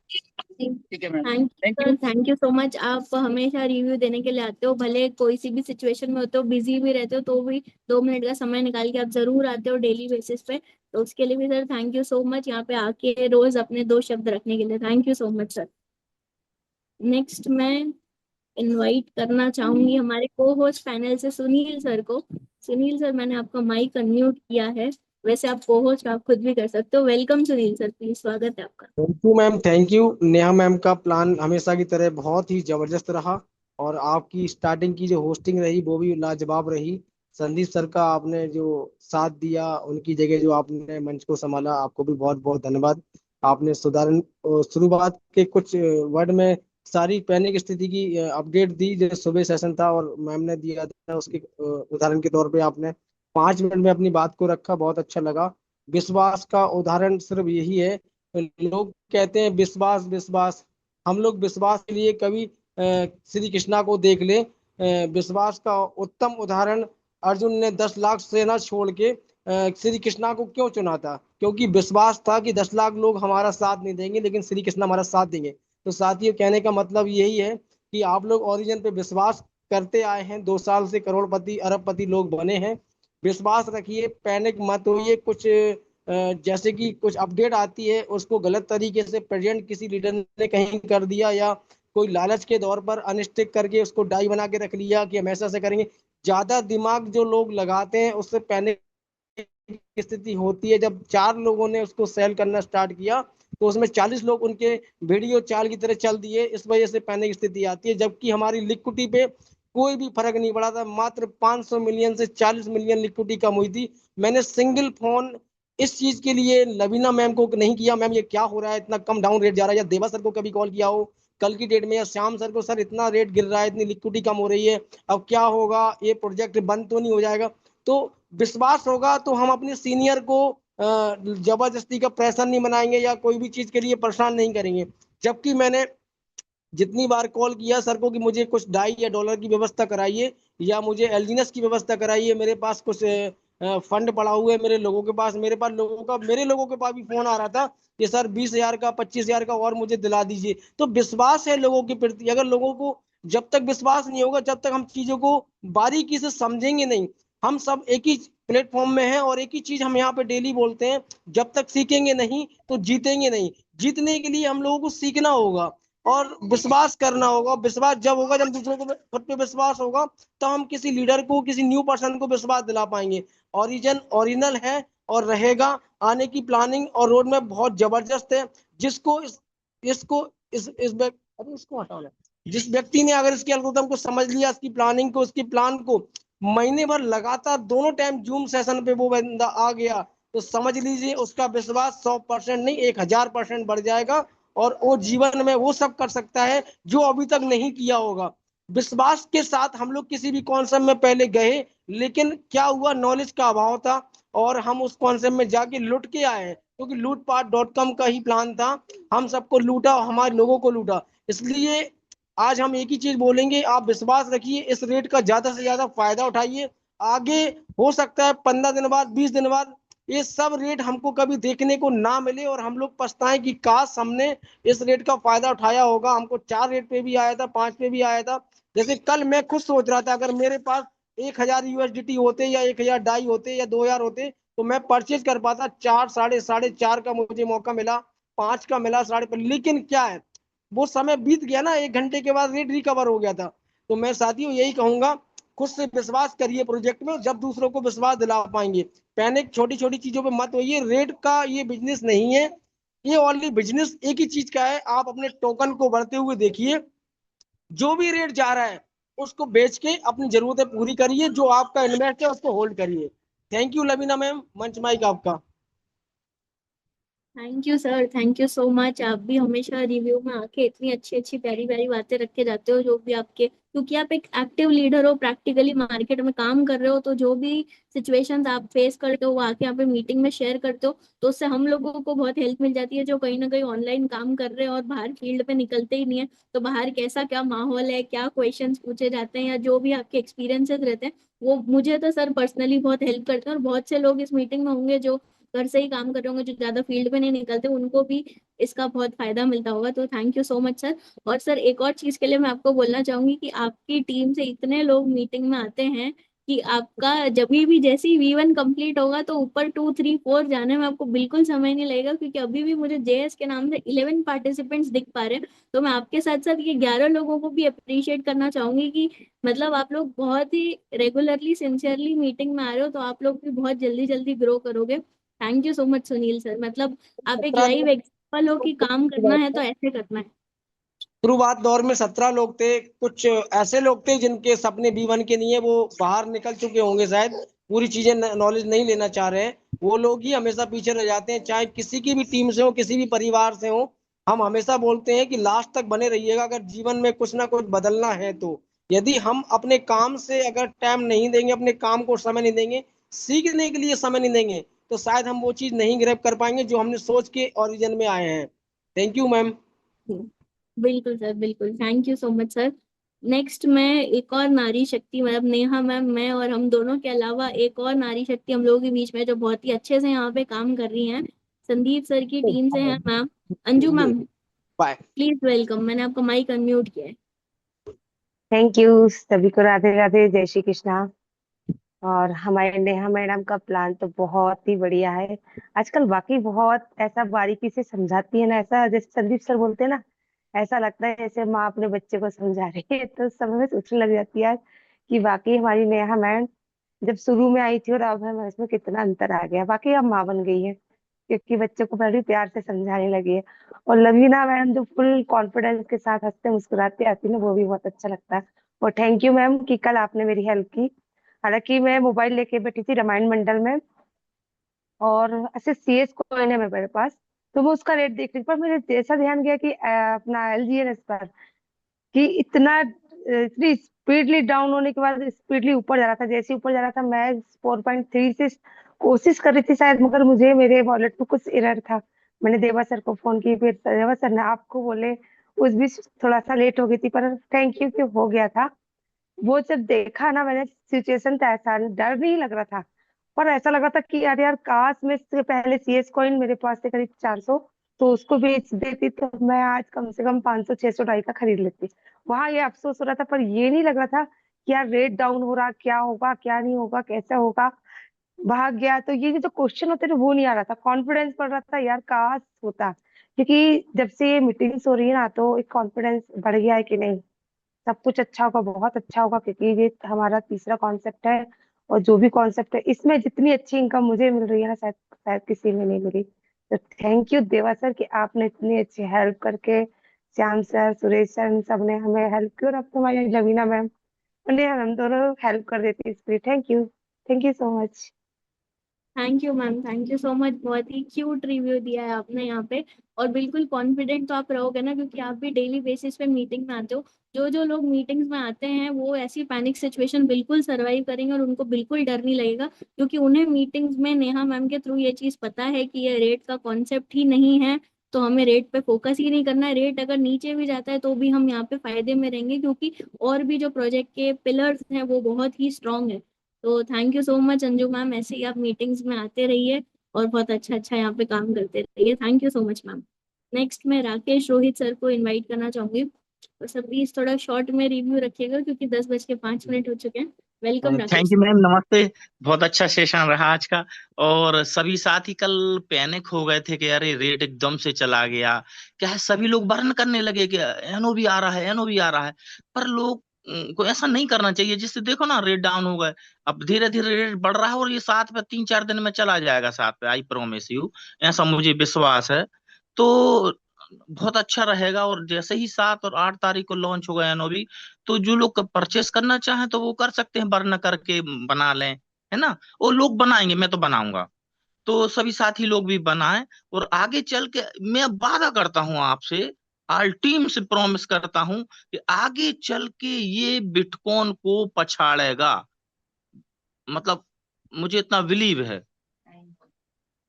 ठीक है ma'am, thank thank you you. Sir, thank you so much. आप हमेशा रिव्यू देने के लिए आते हो, भले कोई सी भी सिचुएशन में होते हो, बिजी भी रहते हो, तो भी 2 मिनट का समय निकाल के आप जरूर आते हो डेली बेसिस पे। तो उसके लिए भी sir thank you so much, यहाँ पे आके रोज अपने 2 शब्द रखने के लिए thank you so much sir. Next मैं इनवाइट करना चाहूंगी हमारे को होस्ट पैनल से सुनील सर को। सुनील सर, मैंने आपका माइक अनम्यूट किया है, वैसे आप को होस्ट आप खुद भी कर सकते हो। वेलकम सुनील सर, प्लीज स्वागत है आपका। Thank you ma'am, thank you. Neha ma'am का प्लान हमेशा की तरह बहुत ही जबरदस्त रहा, और आपकी स्टार्टिंग की जो होस्टिंग रही वो भी लाजवाब रही। संदीप सर का आपने जो साथ दिया, उनकी जगह जो आपने मंच को संभाला, आपको भी बहुत बहुत धन्यवाद। आपने सुधारण शुरुआत के कुछ वर्ड में सारी पैनिक स्थिति की अपडेट दी जो सुबह सेशन था और मैम ने दिया था, उसके उदाहरण के तौर पे आपने 5 मिनट में अपनी बात को रखा, बहुत अच्छा लगा। विश्वास का उदाहरण सिर्फ यही है। लोग कहते हैं विश्वास विश्वास, हम लोग विश्वास के लिए कभी श्री कृष्णा को देख ले। विश्वास का उत्तम उदाहरण, अर्जुन ने 10 लाख सेना छोड़ के श्री कृष्णा को क्यों चुना था? क्योंकि विश्वास था कि 10 लाख लोग हमारा साथ नहीं देंगे लेकिन श्री कृष्णा हमारा साथ देंगे। तो साथियों, कहने का मतलब यही है कि आप लोग ओरिजिन पे विश्वास करते आए हैं, 2 साल से करोड़पति अरबपति लोग बने हैं। विश्वास रखिए, पैनिक मत होइए। कुछ जैसे कि कुछ अपडेट आती है उसको गलत तरीके से प्रेजेंट किसी लीडर ने कहीं कर दिया, या कोई लालच के दौर पर अनस्टिक करके उसको डाई बना के रख लिया कि हम ऐसा से करेंगे। ज्यादा दिमाग जो लोग लगाते हैं उससे पैनिक स्थिति होती है। जब 4 लोगों ने उसको सेल करना स्टार्ट किया तो उसमें 40 लोग उनके वीडियो चाल की तरह चल दिए, इस वजह से पैनिक स्थिति आती है। जबकि हमारी लिक्विडिटी पे कोई भी फर्क नहीं पड़ा था, मात्र 500 मिलियन से 40 मिलियन लिक्विडिटी कम हुई थी। मैंने सिंगल फोन इस चीज के लिए लवीना मैम को नहीं किया, मैम ये क्या हो रहा है, इतना कम डाउन रेट जा रहा है, या देवा सर को कभी कॉल किया हो कल की डेट में, या श्याम सर को, सर इतना रेट गिर रहा है, इतनी लिक्विडिटी कम हो रही है, अब क्या होगा, ये प्रोजेक्ट बंद तो नहीं हो जाएगा? तो विश्वास होगा तो हम अपने सीनियर को जबरदस्ती का प्रेशर नहीं बनाएंगे या कोई भी चीज के लिए परेशान नहीं करेंगे। जबकि मैंने जितनी बार कॉल किया सर को कि मुझे कुछ डाई या डॉलर की व्यवस्था कराइए, या मुझे एलजीनेस की व्यवस्था कराइए, मेरे पास कुछ फंड पड़ा हुआ है मेरे लोगों के पास, मेरे लोगों के पास भी फोन आ रहा था कि सर 20,000 का 25,000 का और मुझे दिला दीजिए। तो विश्वास है लोगों के प्रति। अगर लोगों को जब तक विश्वास नहीं होगा, जब तक हम चीजों को बारीकी से समझेंगे नहीं। हम सब एक ही प्लेटफॉर्म में हैं और एक ही चीज हम यहाँ पे डेली बोलते हैं, जब तक सीखेंगे नहीं तो जीतेंगे नहीं। जीतने के लिए हम लोगों को सीखना होगा और विश्वास करना होगा। विश्वास जब होगा, जब दूसरों को खुद पे विश्वास होगा, तो हम किसी लीडर को, किसी न्यू पर्सन को विश्वास दिला पाएंगे। ओरिजिनल है और रहेगा। आने की प्लानिंग और रोड मैप बहुत जबरदस्त है। जिसको इसको अरे इसको हटाना, जिस व्यक्ति ने अगर इसके एल्गोरिथम को समझ लिया, इसकी प्लानिंग को, इसकी प्लान को, महीने भर लगातार दोनों टाइम जूम सेशन पे वो बंदा आ गया, तो समझ लीजिए उसका विश्वास 100% नहीं 1000% बढ़ जाएगा। और वो जीवन में वो सब कर सकता है जो अभी तक नहीं किया होगा। विश्वास के साथ हम लोग किसी भी कॉन्सेप्ट में पहले गए, लेकिन क्या हुआ, नॉलेज का अभाव था और हम उस कॉन्सेप्ट में जाके लुट के आए हैं, क्योंकि लूटपाट.com का ही प्लान था। हम सबको लूटा, हमारे लोगों को लूटा। इसलिए आज हम एक ही चीज बोलेंगे, आप विश्वास रखिए, इस रेट का ज्यादा से ज्यादा फायदा उठाइए। आगे हो सकता है 15 दिन बाद, 20 दिन बाद ये सब रेट हमको कभी देखने को ना मिले और हम लोग पछताएं कि काश हमने इस रेट का फायदा उठाया होगा। हमको 4 रेट पे भी आया था, 5 पे भी आया था। जैसे कल मैं खुद सोच रहा था, अगर मेरे पास 1000 यूएसडीटी होते या 1000 डाई होते या 2000 होते तो मैं परचेज कर पाता। 4, साढ़े 4.5 का मुझे मौका मिला, 5 का मिला, 5.5। लेकिन क्या है, वो समय बीत गया ना, 1 घंटे के बाद रेट रिकवर हो गया था। तो मैं साथियों यही कहूंगा, खुद से विश्वास करिए प्रोजेक्ट में, जब दूसरों को विश्वास दिला पाएंगे। पैनिक छोटी छोटी चीजों पे मत होइए, रेट का ये बिजनेस नहीं है, ये ओनली बिजनेस एक ही चीज का है, आप अपने टोकन को बढ़ते हुए देखिए, जो भी रेट जा रहा है उसको बेच के अपनी जरूरतें पूरी करिए, जो आपका इन्वेस्ट है उसको होल्ड करिए। थैंक यू लवीना मैम, मंच माइक आपका। Thank you sir, thank you so much. आप भी हमेशा रिव्यू में आके इतनी अच्छी अच्छी प्यारी प्यारी बातें रख के जाते हो, जो भी आपके, क्योंकि आप एक एक्टिव लीडर हो, प्रैक्टिकली मार्केट में काम कर रहे हो, तो जो भी सिचुएशंस आप फेस करते हो वो आके यहाँ पे मीटिंग में शेयर करते हो, तो उससे हम लोगों को बहुत हेल्प मिल जाती है, जो कहीं ना कहीं ऑनलाइन काम कर रहे हैं और बाहर फील्ड पे निकलते ही नहीं है। तो बाहर कैसा क्या माहौल है, क्या क्वेश्चंस पूछे जाते हैं, या जो भी आपके एक्सपीरियंसेस रहते हैं, वो मुझे तो सर पर्सनली बहुत हेल्प करते हैं। और बहुत से लोग इस मीटिंग में होंगे जो घर से ही काम कर रहे होंगे, जो ज्यादा फील्ड में नहीं निकलते, उनको भी इसका बहुत फायदा मिलता होगा। तो thank you so much sir. और सर एक और चीज के लिए मैं आपको बोलना चाहूंगी कि आपकी टीम से इतने लोग मीटिंग में आते हैं कि आपका जब भी जैसे ही V1 कंप्लीट होगा तो ऊपर 2, 3, 4 जाने में आपको बिल्कुल समय नहीं लगेगा, क्योंकि अभी भी मुझे JS के नाम से 11 पार्टिसिपेंट्स दिख पा रहे हैं। तो मैं आपके साथ साथ ये 11 लोगों को भी अप्रिशिएट करना चाहूंगी कि मतलब आप लोग बहुत ही रेगुलरली सिंसियरली मीटिंग में आ रहे हो, तो आप लोग भी बहुत जल्दी जल्दी ग्रो करोगे। Thank you so much Sunil sir, मतलब आप एक 17 लाइव एग्जाम्पल हो कि काम करना है तो ऐसे करना है। शुरुआत दौर में 17 लोग थे, कुछ ऐसे लोग थे जिनके सपने B1 के नहीं है, वो बाहर निकल चुके होंगे शायद, पूरी चीजें नॉलेज नहीं लेना चाह रहे हैं, वो लोग ही हमेशा पीछे रह जाते हैं, चाहे किसी की भी टीम से हो, किसी भी परिवार से हो। हम हमेशा बोलते हैं कि लास्ट तक बने रहिएगा, अगर जीवन में कुछ ना कुछ बदलना है तो। यदि हम अपने काम से अगर टाइम नहीं देंगे, अपने काम को समय नहीं देंगे, सीखने के लिए समय नहीं देंगे, तो शायद हम वो चीज नहीं ग्रैब कर पाएंगे जो हमने सोच के ओरिजिन में आए हैं। Thank you ma'am. बिल्कुल सर, बिल्कुल, thank you so much sir. Next मैं एक और नारी शक्ति, मतलब नेहा मैम, मैं और हम दोनों के अलावा एक और नारी शक्ति हम लोगों के बीच में जो बहुत ही अच्छे से यहाँ पे काम कर रही हैं, संदीप सर की टीम से हैं ma'am, Anju ma'am. Bye. Please welcome, मैंने आपका माइक अनम्यूट किया है। थैंक यू सभी को, राधे राधे, जय श्री कृष्णा। और हमारे नेहा मैडम का प्लान तो बहुत ही बढ़िया है। आजकल वाकई बहुत ऐसा बारीकी से समझाती है ना, ऐसा जैसे संदीप सर बोलते हैं ना, ऐसा लगता है जैसे माँ अपने बच्चे को समझा रही है। तो समय में सोचने लग जाती है यार कि वाकई हमारी नेहा मैम जब शुरू में आई थी और अब हमें इसमें कितना अंतर आ गया। वाकई अब माँ बन गई है, क्योंकि बच्चों को बड़ी प्यार से समझाने लगी है। और लवीना मैम जो फुल कॉन्फिडेंस के साथ हंसते मुस्कुराते आती है ना, वो भी बहुत अच्छा लगता है। और थैंक यू मैम कि कल आपने मेरी हेल्प की। हालांकि मैं मोबाइल लेके बैठी थी रामायण मंडल में, और ऐसे CS कॉइन है मेरे पास, तो मैं उसका रेट देख रही थी, पर मेरे जैसा ध्यान गया कि अपना LGNS पर, कि इतनी स्पीडली डाउन होने के बाद स्पीडली ऊपर जा रहा था। जैसे ही ऊपर जा रहा था मैं 4.3 से कोशिश कर रही थी शायद, मगर मुझे मेरे वॉलेट में कुछ एरर था। मैंने देवा सर को फोन की, फिर देवा सर ने आपको बोले, उस बीच थोड़ा सा लेट हो गई थी, पर थैंक यू कि हो गया था। वो जब देखा ना मैंने सिचुएशन, तो ऐसा डर नहीं लग रहा था, पर ऐसा लग रहा था कि यार यार काश मैं इससे पहले CS कॉइन मेरे पास से करीब 400, तो उसको बेच देती तो मैं आज कम से कम 500-600 ढाई का खरीद लेती। वहां ये अफसोस हो रहा था, पर ये नहीं लग रहा था कि यार रेट डाउन हो रहा, क्या होगा क्या नहीं होगा कैसा होगा। भाग गया तो ये जो क्वेश्चन होते थे वो नहीं आ रहा था, कॉन्फिडेंस बढ़ रहा था यार काश होता। क्योंकि जब से ये मीटिंग्स हो रही है ना, तो एक कॉन्फिडेंस बढ़ गया है कि नहीं सब कुछ अच्छा होगा, बहुत अच्छा होगा, क्योंकि ये हमारा तीसरा कॉन्सेप्ट है। और जो भी कॉन्सेप्ट है इसमें जितनी अच्छी इनकम मुझे मिल रही है ना, शायद शायद किसी में नहीं मिली। तो थैंक यू देवा सर कि आपने इतनी अच्छी हेल्प करके, श्याम सर, सुरेश सर, इन सब ने हमें हेल्प की, और अब तो हमारी लवीना मैम उन्हें हम दोनों हेल्प कर देती है इसके लिए। Thank you so much. Thank you ma'am, thank you so much. बहुत ही क्यूट रिव्यू दिया है आपने यहाँ पे। और बिल्कुल कॉन्फिडेंट तो आप रहोगे ना, क्योंकि आप भी डेली बेसिस पे मीटिंग में आते हो। जो जो लोग मीटिंग्स में आते हैं वो ऐसी पैनिक सिचुएशन बिल्कुल सरवाइव करेंगे और उनको बिल्कुल डर नहीं लगेगा, क्योंकि उन्हें मीटिंग्स में नेहा मैम के थ्रू ये चीज पता है कि ये रेट का कॉन्सेप्ट ही नहीं है। तो हमें रेट पे फोकस ही नहीं करना है, रेट अगर नीचे भी जाता है तो भी हम यहाँ पे फायदे में रहेंगे, क्योंकि और भी जो प्रोजेक्ट के पिलर्स हैं वो बहुत ही स्ट्रांग है। तो thank you so much Anju ma'am, ऐसे ही आप मीटिंग्स में आते रहिए और बहुत अच्छा अच्छा यहाँ पे काम करते रहिए। Thank you so much ma'am. Next मैं राकेश रोहित सर को इनवाइट करना चाहूंगी। और सब प्लीज थोड़ा शॉर्ट में रिव्यू रखिएगा, क्योंकि 10:05 हो चुके हैं। Welcome Rakesh thank you sir. Ma'am, नमस्ते। बहुत अच्छा सेशन रहा आज का। और सभी साथी कल पैनिक हो गए थे कि अरे रेट एकदम से चला गया, क्या है, सभी लोग बर्न करने लगे कि एनओवी आ रहा है, एनओवी आ रहा है। पर लोग को ऐसा नहीं करना चाहिए, जिससे देखो ना रेट डाउन हो गए। अब धीरे धीरे रेट बढ़ रहा है और ये 7 पे 3 4 दिन में चला जाएगा 7 पे, आई प्रॉमिस यू। ऐसा मुझे विश्वास है। तो बहुत अच्छा रहेगा। और जैसे ही 7 और 8 तारीख को लॉन्च होगा एनओवी, तो जो लोग परचेस करना चाहें तो वो कर सकते हैं, बर्न करके बना लें, है ना। वो लोग बनाएंगे, मैं तो बनाऊंगा। तो सभी साथी लोग भी बनाएं। और आगे चल के मैं वादा करता हूं आपसे, ऑल टीम से प्रॉमिस करता हूं कि आगे चल के ये बिटकॉइन को पछाड़ेगा। मतलब मुझे इतना बिलीव है।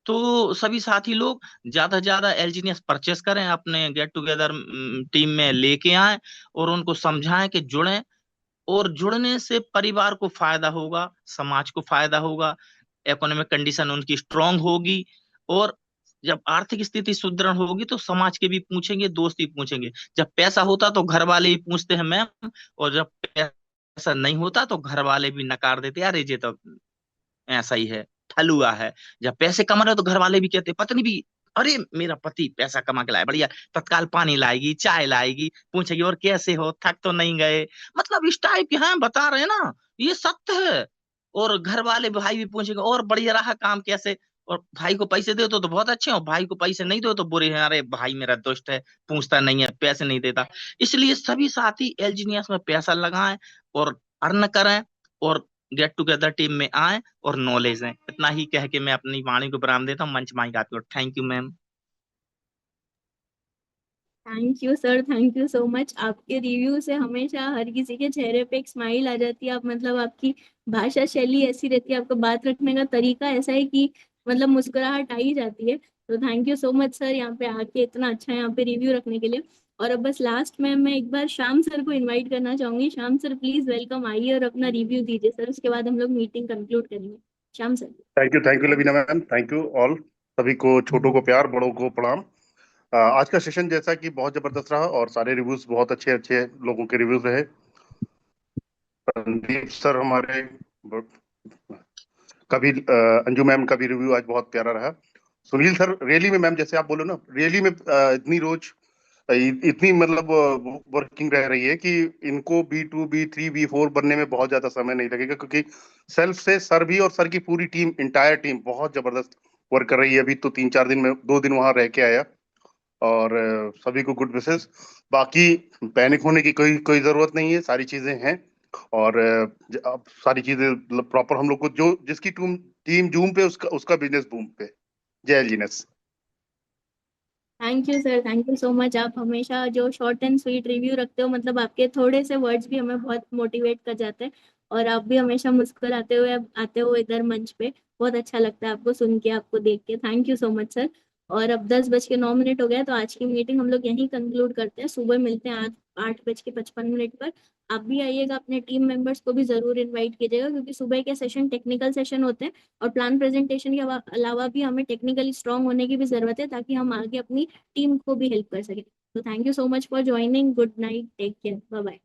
तो सभी साथी लोग ज्यादा से ज्यादा एलजीनियस परचेस करें, अपने गेट टुगेदर टीम में लेके आए और उनको समझाएं कि जुड़ें। और जुड़ने से परिवार को फायदा होगा, समाज को फायदा होगा, इकोनॉमिक कंडीशन उनकी स्ट्रांग होगी। और जब आर्थिक स्थिति सुदृढ़ होगी तो समाज के भी पूछेंगे, दोस्त भी पूछेंगे। जब पैसा होता तो घर वाले ही पूछते हैं मैम, और जब पैसा नहीं होता तो घर वाले भी नकार देते, अरे ये तो ऐसा ही है, ठलुआ है। जब पैसे कमा रहे हो तो घर वाले भी कहते, पत्नी भी, अरे मेरा पति पैसा कमा के लाया, बढ़िया, तत्काल पानी लाएगी, चाय लाएगी, पूछेगी और कैसे हो, थक तो नहीं गए। मतलब इस टाइप के हैं, बता रहे हैं ना, ये सत्य है। और घर वाले भाई भी पूछेंगे और बढ़िया रहा काम कैसे। और भाई को पैसे दे तो बहुत अच्छे हो, भाई को पैसे नहीं दो तो बुरे हैं, अरे भाई मेरा दुष्ट है, पूछता नहीं है, पैसे नहीं देता। इसलिए सभी साथी एलजीनियस में पैसा लगाएं और अर्न करें, और गेट टुगेदर टीम में आए और नॉलेज है। इतना ही कह के मैं अपनी वाणी को विराम देता हूँ। मंच माइक आपको। Thank you ma'am. Thank you sir, thank you so much. आपके रिव्यू से हमेशा हर किसी के चेहरे पे एक स्माइल आ जाती है। आप मतलब आपकी भाषा शैली ऐसी रहती है, आपका बात रखने का तरीका ऐसा है कि मतलब मुस्कुराहट आ ही जाती है। तो thank you so much sir, यहाँ पे आके इतना अच्छा यहाँ पे रिव्यू रखने के लिए। और अब बस लास्ट में मैं एक बार श्याम सर को इनवाइट करना चाहूंगी। श्याम सर प्लीज वेलकम, आइए और अपना रिव्यू दीजिए सर, उसके बाद हम लोग मीटिंग कंक्लूड करेंगे। Shyam sir. Thank you Lavina ma'am, thank you all. सभी को, छोटों को प्यार, बड़ों को प्रणाम। आज का सेशन जैसा कि बहुत जबरदस्त रहा और सारे रिव्यूज बहुत अच्छे अच्छे लोगों के रिव्यूज रहे। संदीप सर हमारे कभी अंजू मैम का भी रिव्यू आज बहुत प्यारा रहा। सुनील सर, रियली में मैम जैसे आप बोलो ना, रियली में इतनी रोज इतनी मतलब वर्किंग रह रही है कि इनको B2 B3 B4 बनने में बहुत ज्यादा समय नहीं लगेगा, क्योंकि सेल्फ से सर भी और सर की पूरी टीम, इंटायर टीम बहुत जबरदस्त वर्क कर रही है। अभी तो 3 4 दिन में 2 दिन वहां रह के आया और सभी को गुड विशेस। बाकी पैनिक होने की कोई कोई जरूरत नहीं है, सारी चीजें हैं। और अब सारी चीजें प्रॉपर हम लोग को, जो जिसकी टीम जूम पे, उसका बिजनेस बूम पे। जय एलजीनेस। Thank you sir, thank you so much. आप हमेशा जो शॉर्ट एंड स्वीट रिव्यू रखते हो, मतलब आपके थोड़े से वर्ड्स भी हमें बहुत मोटिवेट कर जाते हैं। और आप भी हमेशा मुस्कुराते हुए आते हो इधर मंच पे, बहुत अच्छा लगता है आपको सुन के, आपको देख के। Thank you so much sir. और अब 10:09 हो गया, तो आज की मीटिंग हम लोग यहीं कंक्लूड करते हैं। सुबह मिलते हैं 8:55 पर। आप भी आइएगा, अपने टीम मेंबर्स को भी जरूर इन्वाइट कीजिएगा, क्योंकि सुबह के सेशन टेक्निकल सेशन होते हैं। और प्लान प्रेजेंटेशन के अलावा भी हमें टेक्निकली स्ट्रांग होने की भी जरूरत है, ताकि हम आगे अपनी टीम को भी हेल्प कर सके। तो thank you so much for joining. Good night, take care, bye bye.